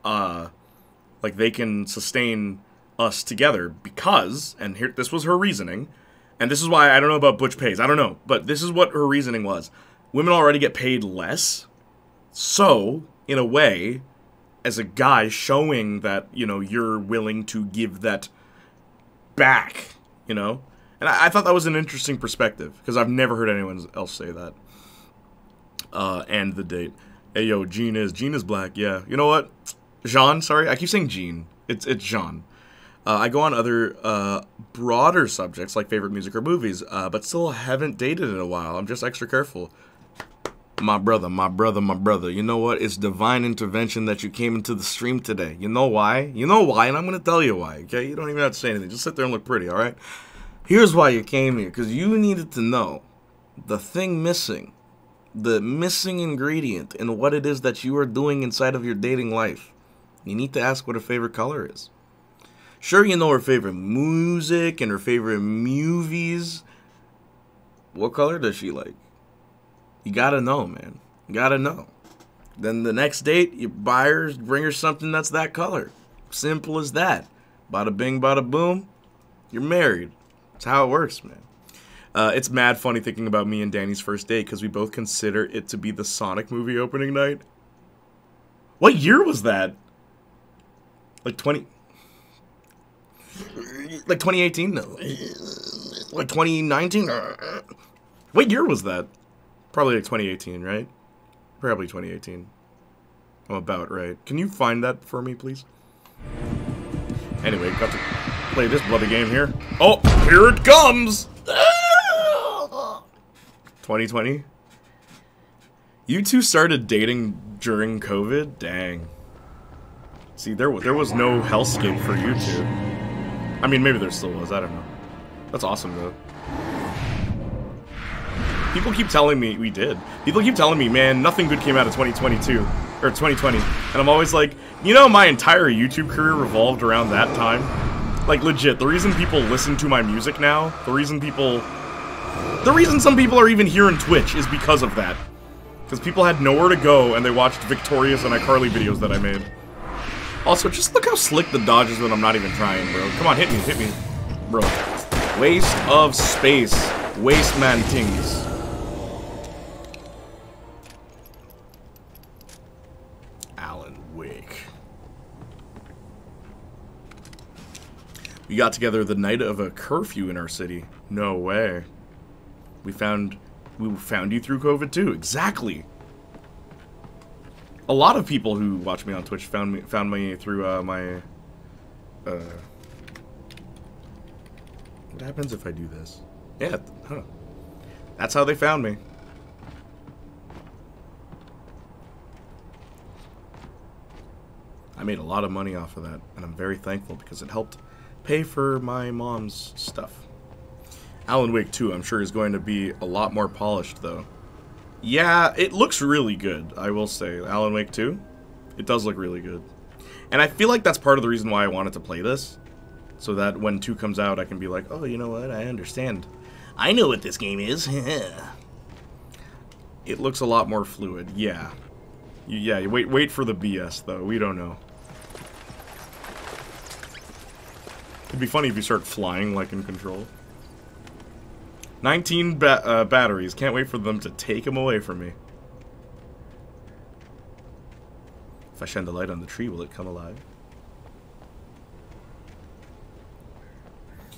like, they can sustain us together because, and here, this was her reasoning, and this is why I don't know about Butch pays. I don't know. But this is what her reasoning was. Women already get paid less. So, in a way, as a guy showing that, you know, you're willing to give that back, you know? And I thought that was an interesting perspective. Because I've never heard anyone else say that. And the date. Hey, yo, Gina's black. Yeah. You know what? Jean, sorry. I keep saying Jean. It's Jean. I go on other broader subjects like favorite music or movies, but still haven't dated in a while. I'm just extra careful. My brother. You know what? It's divine intervention that you came into the stream today. You know why? You know why, and I'm going to tell you why, okay? You don't even have to say anything. Just sit there and look pretty, all right? Here's why you came here, because you needed to know the thing missing, the missing ingredient in what it is that you are doing inside of your dating life. You need to ask what her favorite color is. Sure, you know her favorite music and her favorite movies. What color does she like? You gotta know, man. You gotta know. Then the next date, you bring her something that's that color. Simple as that. Bada bing, bada boom. You're married. That's how it works, man. It's mad funny thinking about me and Danny's first date because we both consider it to be the Sonic movie opening night. What year was that? Like 2018? No. Like 2019? What year was that? Probably like 2018, right? Probably 2018. I'm about right. Can you find that for me, please? Anyway, got to play this bloody game here. Oh, here it comes! 2020? You two started dating during COVID? Dang. See, there was no hellscape for you two. I mean, maybe there still was. I don't know. That's awesome, though. People keep telling me we did. People keep telling me, man, nothing good came out of 2022 or 2020, and I'm always like, you know, my entire YouTube career revolved around that time. Like, legit. The reason people listen to my music now, the reason some people are even here on Twitch is because of that. Because people had nowhere to go, and they watched Victorious and iCarly videos that I made. Also, just look how slick the dodge is when I'm not even trying, bro. Come on, hit me. Bro. Waste of space. Waste man things. Alan Wake. We got together the night of a curfew in our city. No way. We found you through COVID too. Exactly. A lot of people who watch me on Twitch found me through my. What happens if I do this? Yeah, huh. That's how they found me. I made a lot of money off of that, and I'm very thankful because it helped pay for my mom's stuff. Alan Wake 2, I'm sure, is going to be a lot more polished, though. Yeah, it looks really good, I will say. Alan Wake 2, it does look really good. And I feel like that's part of the reason why I wanted to play this. So that when 2 comes out, I can be like, oh, you know what, I understand. I know what this game is. It looks a lot more fluid, yeah. Yeah, wait for the BS, though. We don't know. It'd be funny if you start flying like in Control. 19 batteries. Can't wait for them to take them away from me. If I shine the light on the tree, will it come alive?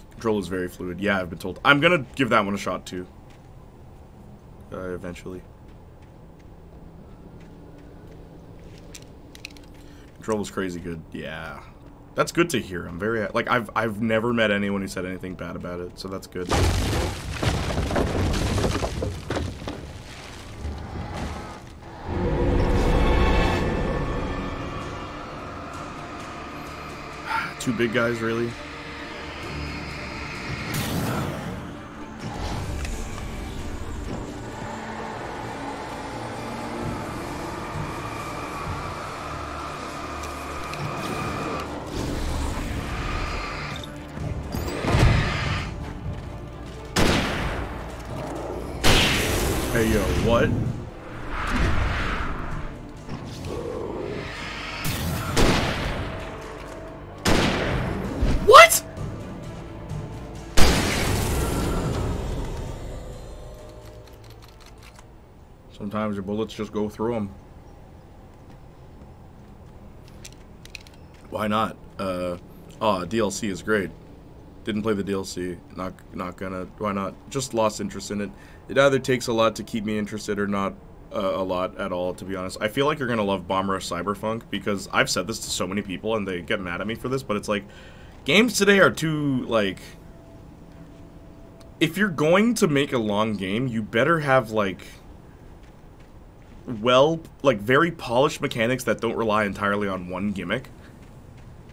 Control is very fluid. Yeah, I've been told. I'm gonna give that one a shot, too. Eventually. Control is crazy good. Yeah. That's good to hear. I'm very... Like, I've never met anyone who said anything bad about it, so that's good. Two big guys, really? Hey, yo, what? What? Sometimes your bullets just go through them. Why not? DLC is great. Didn't play the DLC. Not gonna. Why not? Just lost interest in it. It either takes a lot to keep me interested or not a lot at all, to be honest. I feel like you're gonna love Bomb Rush Cyberpunk because I've said this to so many people and they get mad at me for this, but it's like, games today are too, like... If you're going to make a long game, you better have, like... very polished mechanics that don't rely entirely on one gimmick.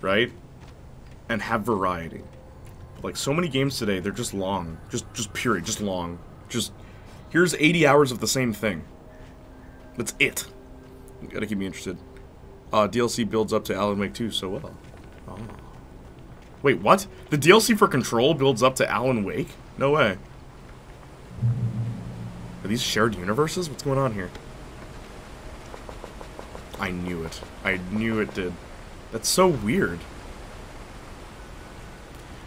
Right? And have variety. Like, so many games today, they're just long. Just period. Just long. Just, here's 80 hours of the same thing. That's it. You gotta keep me interested. DLC builds up to Alan Wake 2 so well. Oh. Wait, what? The DLC for Control builds up to Alan Wake? No way. Are these shared universes? What's going on here? I knew it. I knew it did. That's so weird.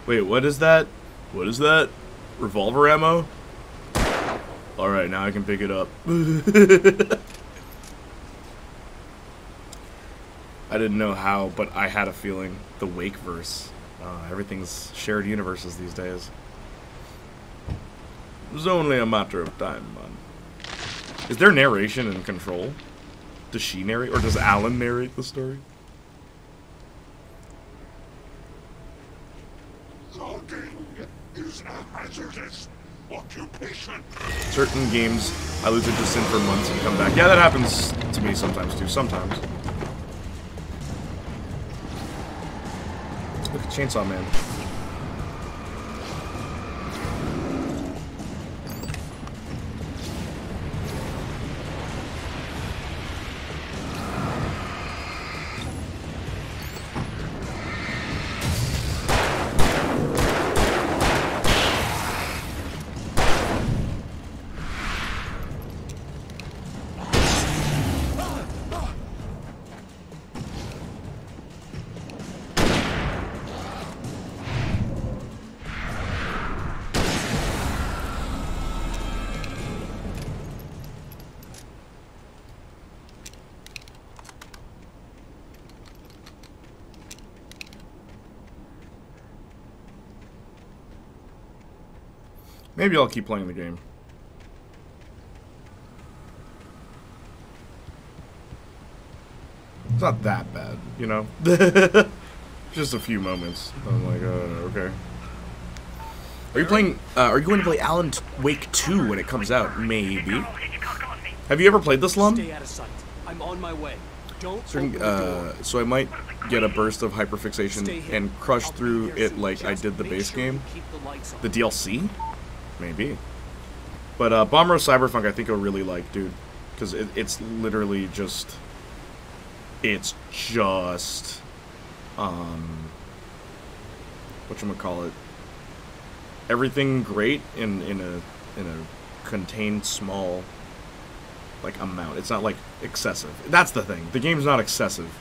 Wait, what is that? What is that? Revolver ammo? Alright, now I can pick it up. I didn't know how, but I had a feeling. The Wakeverse. Everything's shared universes these days. It was only a matter of time, man. Is there narration in Control? Does she narrate, or does Alan narrate the story? Logging is a hazardous occupation. Certain games I lose interest in for months and come back. Yeah, that happens to me sometimes too. Sometimes. Look at Chainsaw Man. Maybe I'll keep playing the game. It's not that bad, you know? Just a few moments. I'm like, okay. Are you playing, are you going to play Alan Wake 2 when it comes out? Maybe. Have you ever played this, Lum? Stay out of sight. I'm on my way. Don't So I might get a burst of hyperfixation and crush through it like I did the base game. The DLC? Maybe. But Bomber Cyberpunk I think you'll really like, dude. Because it's literally just... It's just... whatchamacallit? Everything great in a contained small... like amount. It's not like excessive. That's the thing. The game's not excessive.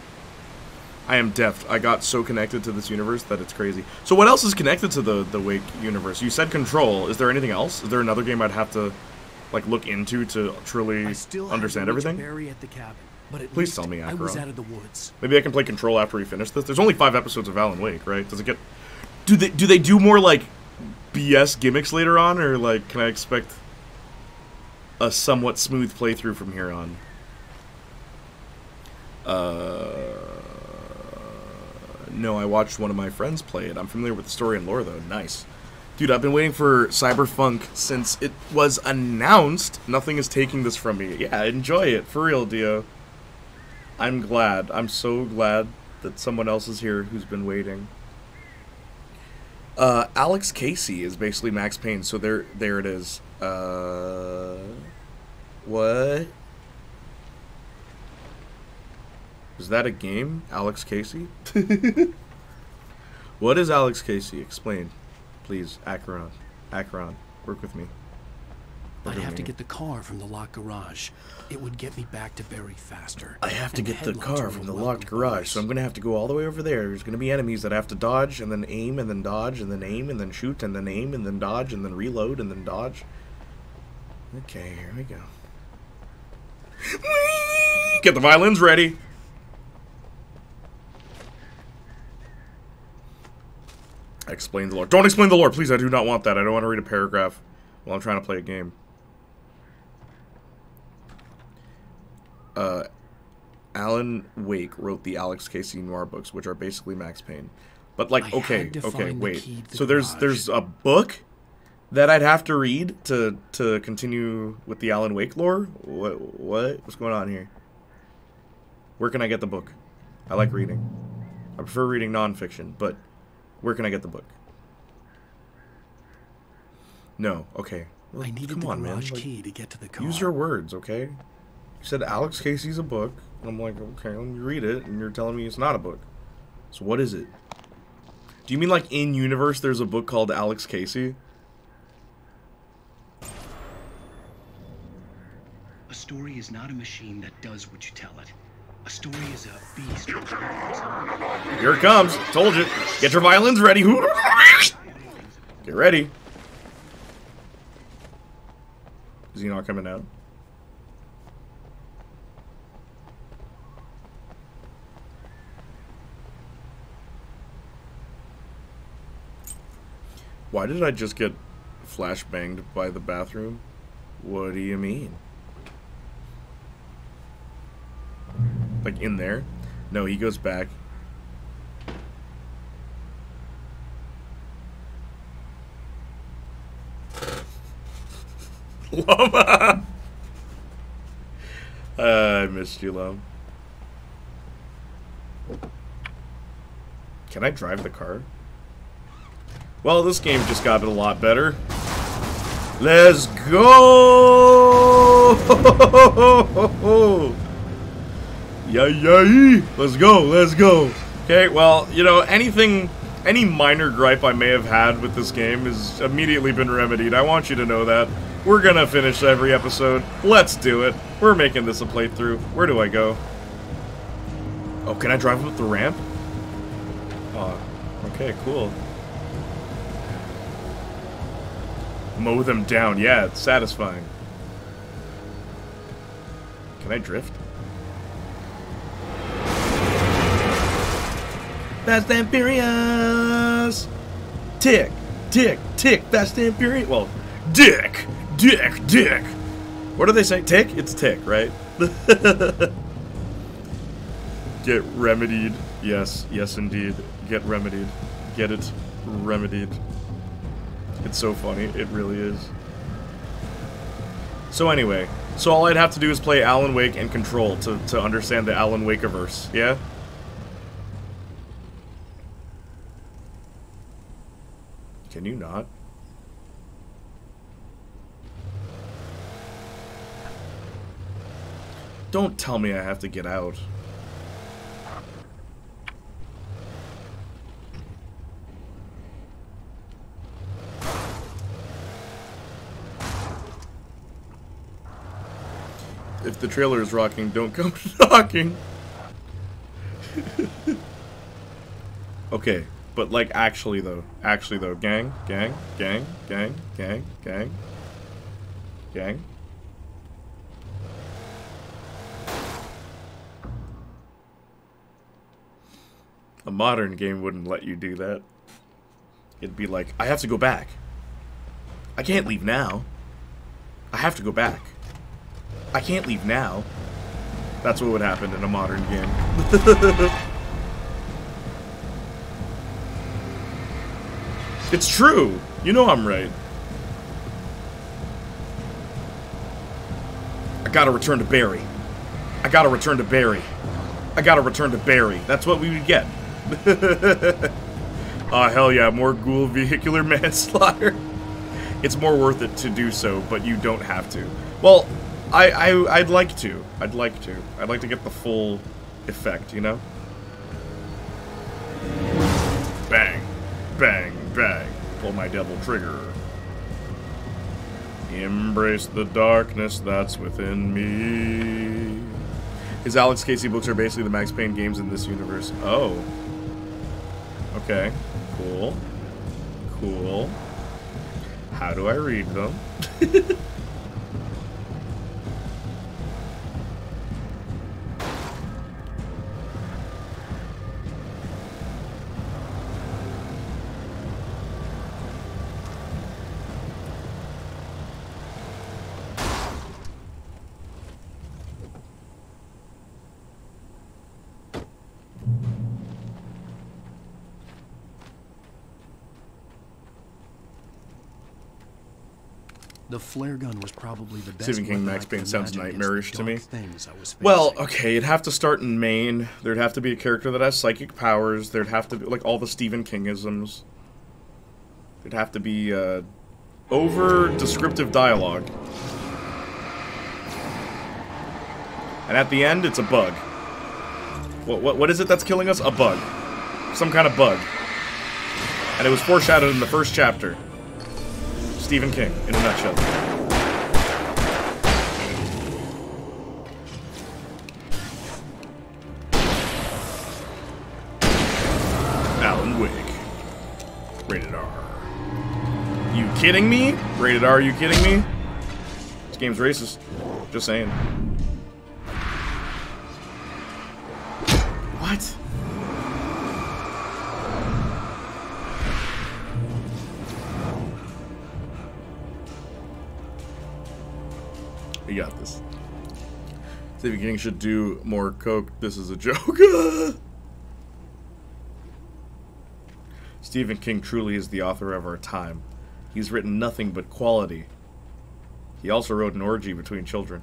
I am deft. I got so connected to this universe that it's crazy. So what else is connected to the Wake universe? You said Control. Is there anything else? Is there another game I'd have to like look into to truly understand everything? At the cabin, but at Please tell me, I was Acheron. out of the woods. Maybe I can play Control after we finish this. There's only 5 episodes of Alan Wake, right? Does it get? Do they do more like BS gimmicks later on, or like can I expect a somewhat smooth playthrough from here on? No, I watched one of my friends play it. I'm familiar with the story and lore, though. Nice. Dude, I've been waiting for Cyberpunk since it was announced. Nothing is taking this from me. Yeah, enjoy it. For real, Dio. I'm glad. I'm so glad that someone else is here who's been waiting. Alex Casey is basically Max Payne, so there it is. What? Is that a game? Alex Casey? What is Alex Casey? Explain. Please, Acheron. Acheron, work with me. I'd have to get the car from the locked garage. It would get me back to Barry faster. I have to get the car from the locked garage, so I'm going to have to go all the way over there. There's going to be enemies that I have to dodge, and then aim, and then dodge, and then aim, and then shoot, and then aim, and then dodge, and then reload, and then dodge. Okay, here we go. Get the violins ready. Explain the lore. Don't explain the lore, please. I do not want that. I don't want to read a paragraph while I'm trying to play a game. Alan Wake wrote the Alex Casey noir books, which are basically Max Payne. But like, okay, wait. So there's a book that I'd have to read to continue with the Alan Wake lore? What's going on here? Where can I get the book? I like reading. I prefer reading nonfiction, but where can I get the book? No, okay. Well, I needed the garage key to get to the car. Use your words, okay? You said Alex Casey's a book. I'm like, okay, let me read it, and you're telling me it's not a book. So what is it? Do you mean like in universe there's a book called Alex Casey? A story is not a machine that does what you tell it. A story is a beast. Here it comes. Told you. Get your violins ready. Get ready. Is he not coming out? Why did I just get flashbanged by the bathroom? What do you mean? Like in there? No, he goes back. Llama! I missed you, Lum. Can I drive the car? Well, this game just got a lot better. Let's go! Yay! Let's go, let's go. Okay, well, you know, any minor gripe I may have had with this game has immediately been remedied. I want you to know that. We're gonna finish every episode. Let's do it. We're making this a playthrough. Where do I go? Oh, can I drive up the ramp? Oh, okay, cool. Mow them down. Yeah, it's satisfying. Can I drift? Fast and Furious! Tick, tick, tick, Fast and Furious. Well, Dick! Dick! Dick! What do they say? Tick? It's tick, right? Get remedied. Yes, yes indeed. Get remedied. Get it remedied. It's so funny. It really is. So anyway, so all I'd have to do is play Alan Wake and Control to understand the Alan Wakeverse, yeah? Can you not? Don't tell me I have to get out. If the trailer is rocking, don't come knocking. Okay, but like actually though, gang, gang, gang, gang, gang, gang, gang. A modern game wouldn't let you do that. It'd be like, I have to go back. I can't leave now. I have to go back. I can't leave now. That's what would happen in a modern game. It's true. You know I'm right. I gotta return to Barry. I gotta return to Barry. I gotta return to Barry. That's what we would get. Oh, hell yeah, more ghoul vehicular manslaughter. It's more worth it to do so, but you don't have to. Well, I'd like to. I'd like to get the full effect, you know? Bang. Bang. Bang. Pull my devil trigger. Embrace the darkness that's within me. His Alex Casey books are basically the Max Payne games in this universe. Oh. Okay. Cool. Cool. How do I read them? The flare gun was probably the best. Stephen King weapon Max I could Payne sounds imagine nightmarish against to the me. dark things I was Well, facing. okay, it'd have to start in Maine. There'd have to be a character that has psychic powers. There'd have to be, like, all the Stephen Kingisms. There'd have to be, over-descriptive dialogue. And at the end, it's a bug. What is it that's killing us? A bug. Some kind of bug. And it was foreshadowed in the first chapter. Stephen King, in a nutshell. Alan Wake. Rated R. You kidding me? Rated R, you kidding me? This game's racist. Just saying. What? We got this. Stephen King should do more coke. This is a joke. Stephen King truly is the author of our time. He's written nothing but quality. He also wrote An Orgy Between Children.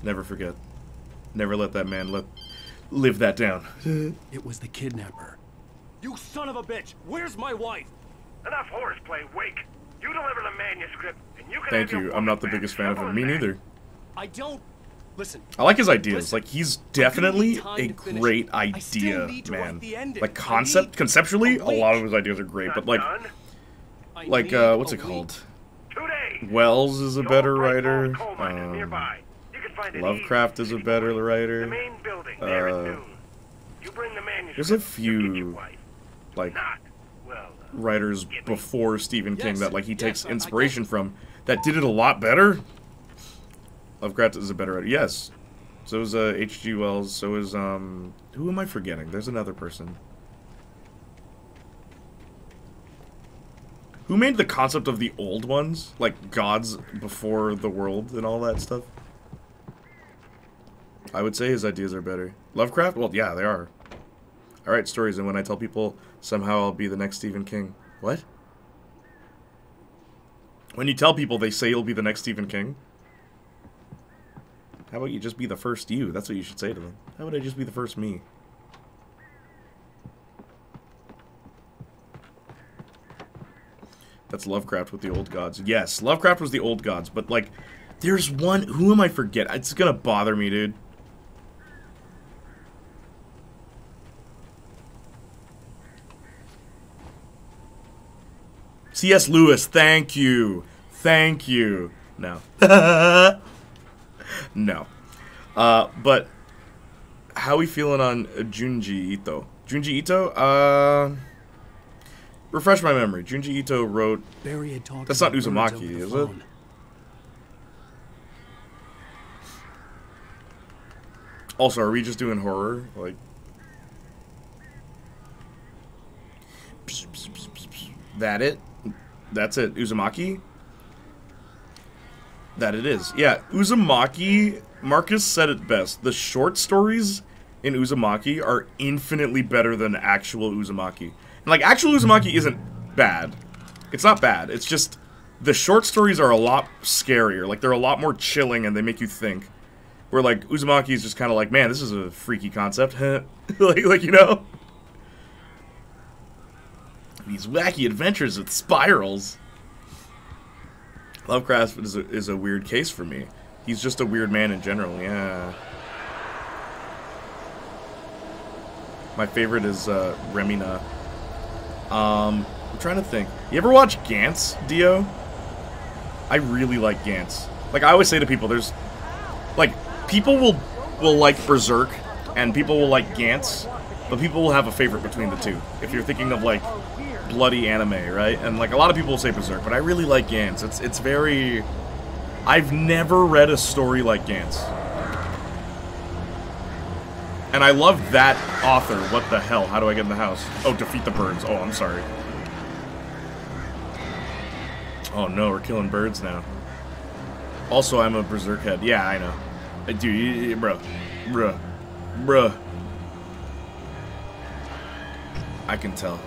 Never forget. Never let that man live that down. It was the kidnapper. You son of a bitch! Where's my wife? Enough horseplay, Wake. You deliver the manuscript, and you can Thank have you. your I'm not the woman biggest back. fan of him. Me neither. I don't... Listen. I like his ideas. Like, he's definitely time a to finish great it. I still idea, need to man. write the ending. Like, I need conceptually, a a lot of his ideas are great, but like, what's it called? Wells is a better writer. Lovecraft is a better writer. There's a few, like, writers before Stephen King that, like, he takes inspiration from that did it a lot better. Lovecraft is a better writer. Yes. So is H.G. Wells. So is, who am I forgetting? There's another person. Who made the concept of the old ones? Like, gods before the world and all that stuff? I would say his ideas are better. Lovecraft? Well, yeah, they are. I write stories, and when I tell people, somehow I'll be the next Stephen King. What? When you tell people, they say you'll be the next Stephen King? How about you just be the first you? That's what you should say to them. How about I just be the first me? That's Lovecraft with the old gods. Yes, Lovecraft was the old gods, but, like, there's one... Who am I forget? It's gonna bother me, dude. C.S. Lewis, thank you. Thank you. No. No. But how we feeling on Junji Ito? Junji Ito? Refresh my memory. Junji Ito wrote... Barry had talked That's not about birds Uzumaki, over the is it? phone. Also, are we just doing horror? Like... That it? That's it. Uzumaki? That it is. Yeah, Uzumaki, Marcus said it best. The short stories in Uzumaki are infinitely better than actual Uzumaki. And, like, actual Uzumaki isn't bad. It's not bad. It's just the short stories are a lot scarier. Like, they're a lot more chilling and they make you think. Where, like, Uzumaki is just kind of like, man, this is a freaky concept. like, you know? These wacky adventures with spirals. Lovecraft is a weird case for me. He's just a weird man in general, yeah. My favorite is Remina. I'm trying to think. You ever watch Gantz, Dio? I really like Gantz. Like, I always say to people, there's... Like, people will like Berserk, and people will like Gantz, but people will have a favorite between the two. If you're thinking of, like, bloody anime, right? And, like, a lot of people will say Berserk, but I really like Gantz. It's very... I've never read a story like Gantz. And I love that author. What the hell? How do I get in the house? Oh, defeat the birds. Oh, I'm sorry. Oh, no, we're killing birds now. Also, I'm a Berserk head. Yeah, I know. Dude, bruh. I can tell.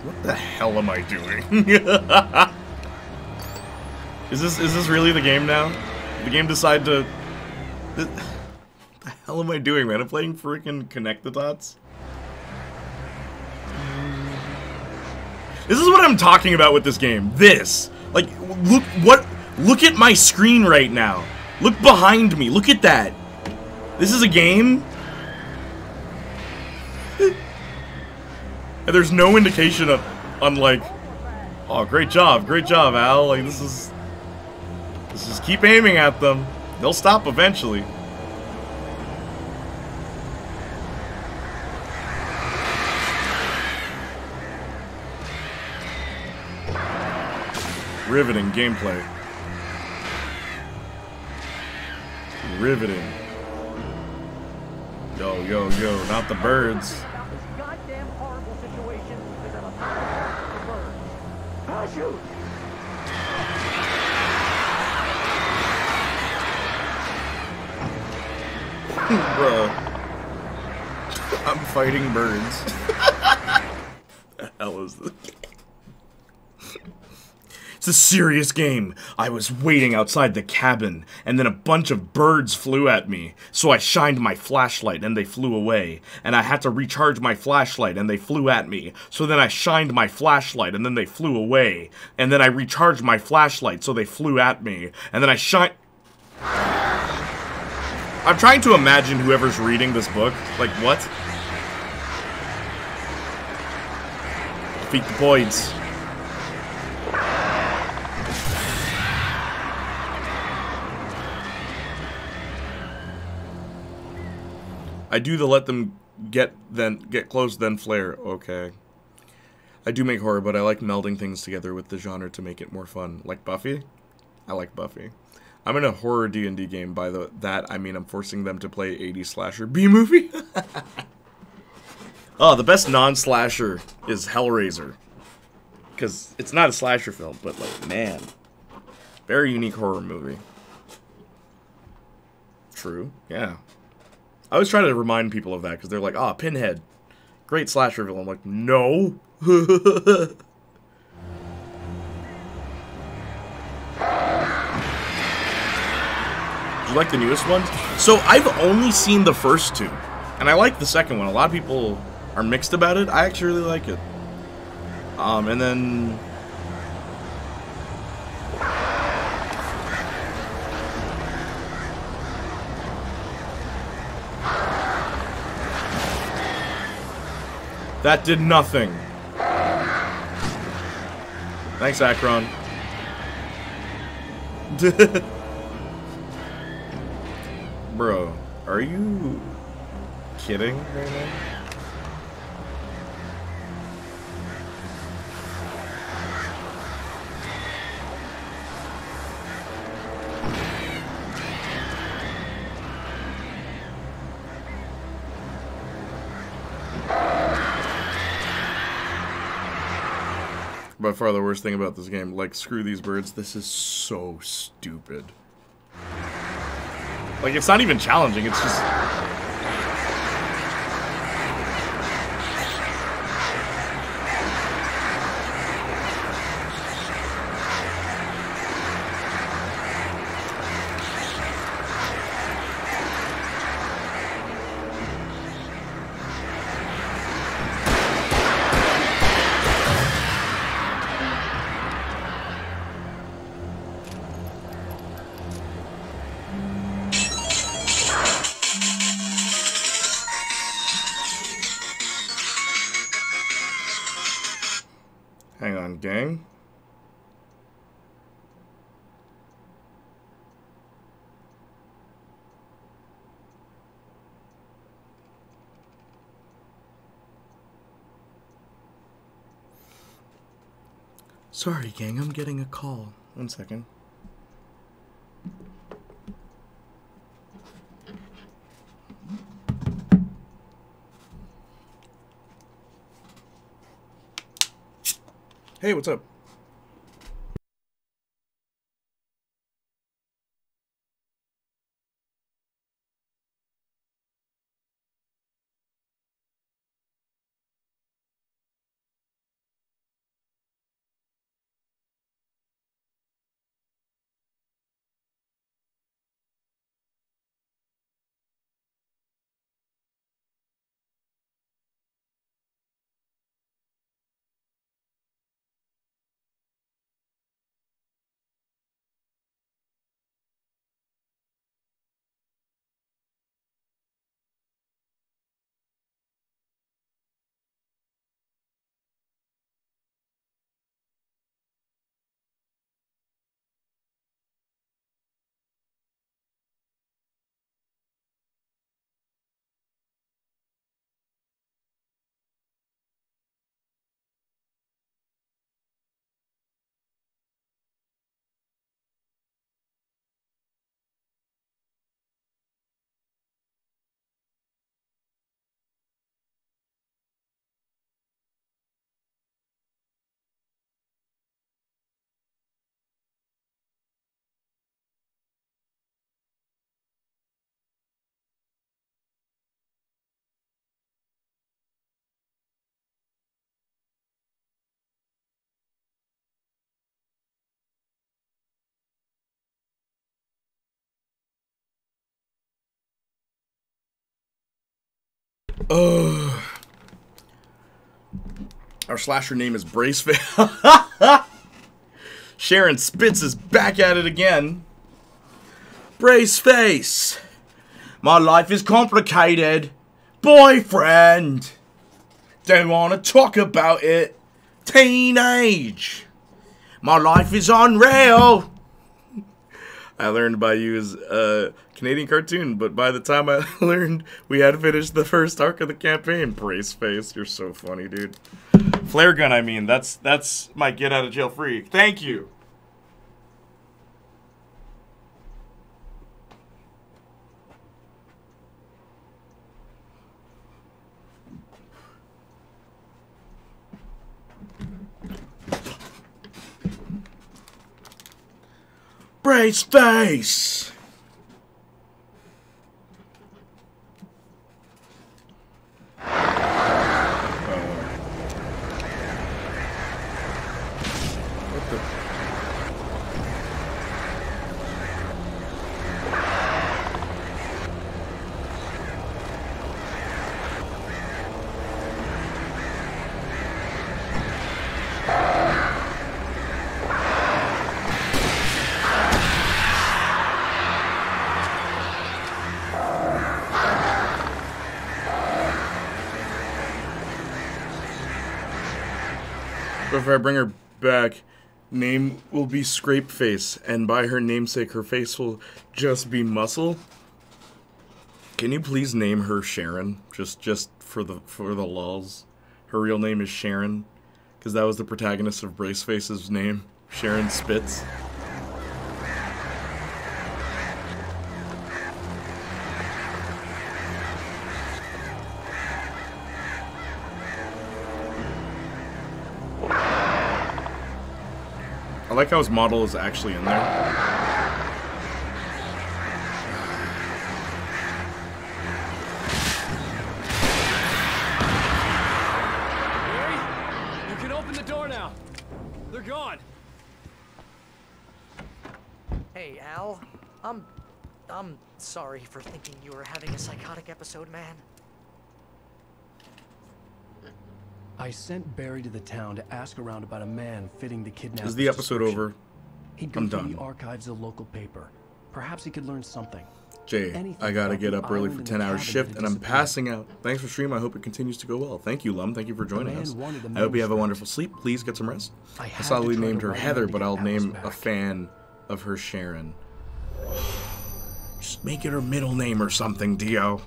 What the hell am I doing? Is this really the game now? The game decided to... What the hell am I doing, man? I'm playing freaking Connect the Dots? This is what I'm talking about with this game. This. Like, look at my screen right now. Look behind me. Look at that. This is a game? And there's no indication of, unlike, oh, great job, Al. Like, this is keep aiming at them. They'll stop eventually. Riveting gameplay. Riveting. Yo, not the birds. Shoot! Bro. I'm fighting birds. The hell is this? It's a serious game. I was waiting outside the cabin, and then a bunch of birds flew at me. So I shined my flashlight, and they flew away. And I had to recharge my flashlight, and they flew at me. So then I shined my flashlight, and then they flew away. And then I recharged my flashlight, so they flew at me. And then I shined... I'm trying to imagine whoever's reading this book. Like, what? Defeat the voids. I do the let them get close then flare. Okay. I do make horror, but I like melding things together with the genre to make it more fun. Like Buffy? I like Buffy. I'm in a horror D&D game. By that, I mean I'm forcing them to play 80s slasher B-movie. Oh, the best non-slasher is Hellraiser. Because it's not a slasher film, but, like, man. Very unique horror movie. True, yeah. I always try to remind people of that, because they're like, ah, Pinhead. Great slasher villain. I'm like, no. Do you like the newest ones? So, I've only seen the first two. And I like the second one. A lot of people are mixed about it. I actually really like it. And then... That did nothing. Thanks, Akron. Bro, are you kidding right now? By far the worst thing about this game, like, screw these birds, this is so stupid. Like, it's not even challenging, it's just... Hang on, gang. Sorry, gang, I'm getting a call. 1 second. Hey, what's up? Our slasher name is Braceface. Sharon Spitz is back at it again. Braceface. My life is complicated. Boyfriend. Don't want to talk about it. Teenage. My life is unreal. I learned by you as a Canadian cartoon, but by the time I learned we had finished the first arc of the campaign, Braceface, you're so funny, dude. Flare gun, I mean, that's my get out of jail free. Thank you. Brace face! What the? If I bring her back, name will be Scrape Face, and by her namesake, her face will just be muscle. Can you please name her Sharon, just for the lulz? Her real name is Sharon, because that was the protagonist of Braceface's name, Sharon Spitz. I like how his model is actually in there. Mary, you can open the door now. They're gone. Hey, Al. I'm sorry for thinking you were having a psychotic episode, man. I sent Barry to the town to ask around about a man fitting the kidnappers. Is the episode over? He'd go I'm through done. the archives of the local paper. Perhaps he could learn something. Jay, I gotta get up early for 10-hour shift, and I'm passing out. Thanks for streaming. I hope it continues to go well. Thank you, Lum. Thank you for joining us. I hope you have a wonderful sleep. Please get some rest. I solidly named her Heather, but I'll name a fan of her Sharon. Just make it her middle name or something, Dio.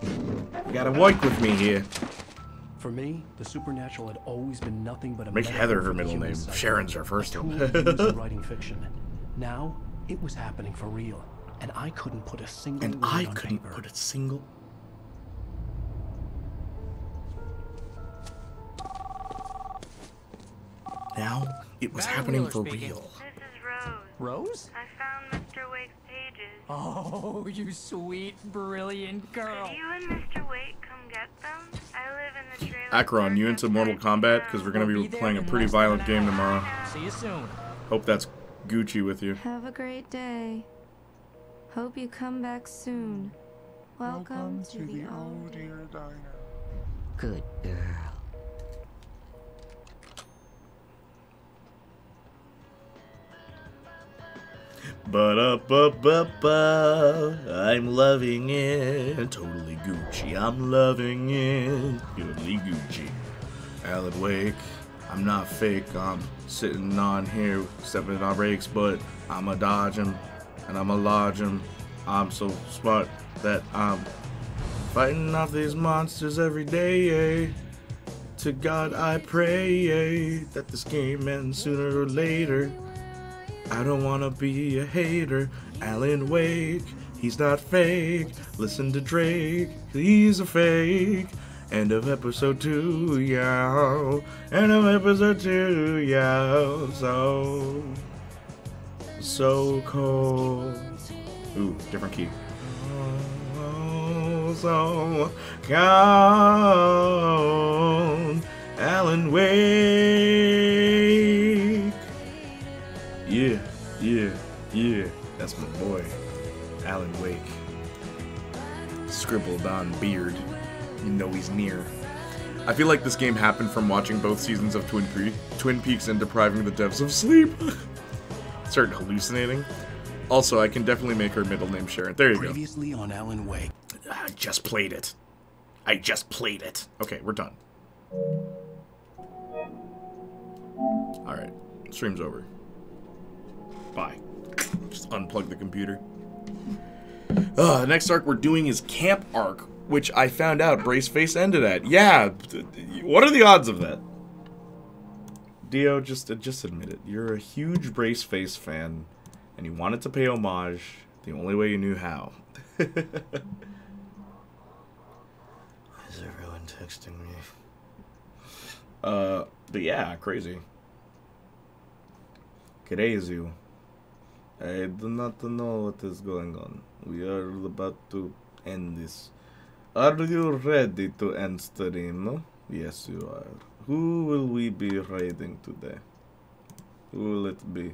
You gotta work with me here. For me, the supernatural had always been nothing but a Make Heather her middle name. Sharon's her first one. Writing fiction. Now, it was happening for real, and I couldn't put a single word on paper. Put a single. Now it was happening for real. This is Rose. Rose? I found Mr. Wake's pages. Oh, you sweet, brilliant girl. Could you and Mr. Wake come get them? I live in the trailer. Akron, you into Mortal Kombat? Because we're going to be playing a pretty violent game tomorrow. See you soon. Hope that's Gucci with you. Have a great day. Hope you come back soon. Welcome to the old dear diner. Good girl. Ba-da-ba-ba-ba, I'm loving it. Totally Gucci, I'm loving it. Totally Gucci. Alan Wake, I'm not fake. I'm sitting on here, stepping on brakes, but I'ma dodge him, and I'ma lodge him. I'm so smart that I'm fighting off these monsters every day. To God I pray that this game ends sooner or later. I don't wanna be a hater. Alan Wake, he's not fake. Listen to Drake, he's a fake. End of episode 2, yo. End of episode 2, yo. So cold. Ooh, different key. Oh, so cold. Alan Wake. Yeah, yeah, yeah. That's my boy, Alan Wake. Scribbled on beard. You know he's near. I feel like this game happened from watching both seasons of Twin Peaks and depriving the devs of sleep. Started hallucinating. Also, I can definitely make her middle name Sharon. There you go. Previously on Alan Wake. I just played it. Okay, we're done. Alright, stream's over. Bye. Just unplug the computer. The next arc we're doing is Camp Arc, which I found out Braceface ended at. Yeah, what are the odds of that? Dio, just admit it. You're a huge Braceface fan, and you wanted to pay homage the only way you knew how. Is everyone texting me? But yeah, crazy. Crazy. I do not know what is going on. We are about to end this. Are you ready to end stream? No? Yes, you are. Who will we be raiding today? Who will it be?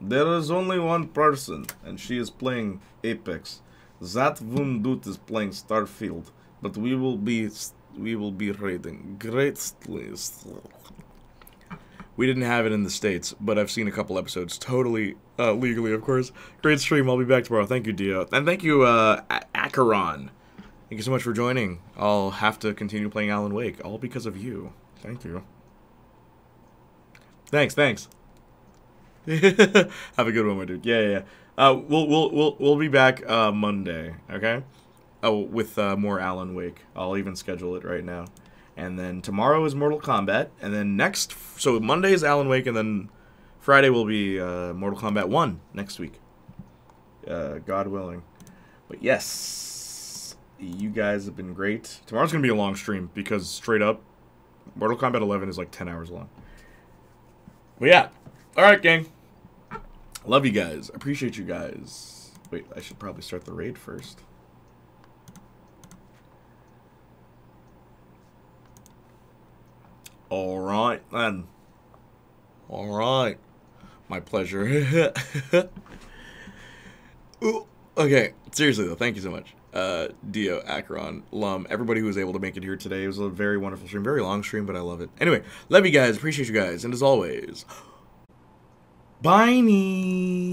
There is only one person, and she is playing Apex. That Wundut is playing Starfield, but we will be raiding. Greatly. We didn't have it in the States, but I've seen a couple episodes, totally legally, of course. Great stream. I'll be back tomorrow. Thank you, Dio, and thank you, Acheron. Thank you so much for joining. I'll have to continue playing Alan Wake, all because of you. Thank you. Thanks. Have a good one, my dude. Yeah. We'll be back Monday, okay? Oh, with more Alan Wake. I'll even schedule it right now. And then tomorrow is Mortal Kombat, and then so Monday is Alan Wake, and then Friday will be Mortal Kombat 1 next week. God willing. But yes, you guys have been great. Tomorrow's gonna be a long stream because straight up, Mortal Kombat 11 is like 10 hours long. But yeah, all right, gang. Love you guys. Appreciate you guys. Wait, I should probably start the raid first. All right, then. All right. My pleasure. Ooh, okay, seriously, though, thank you so much. Dio, Acheron, Lum, everybody who was able to make it here today. It was a very wonderful stream. Very long stream, but I love it. Anyway, love you guys. Appreciate you guys. And as always, bye-nie.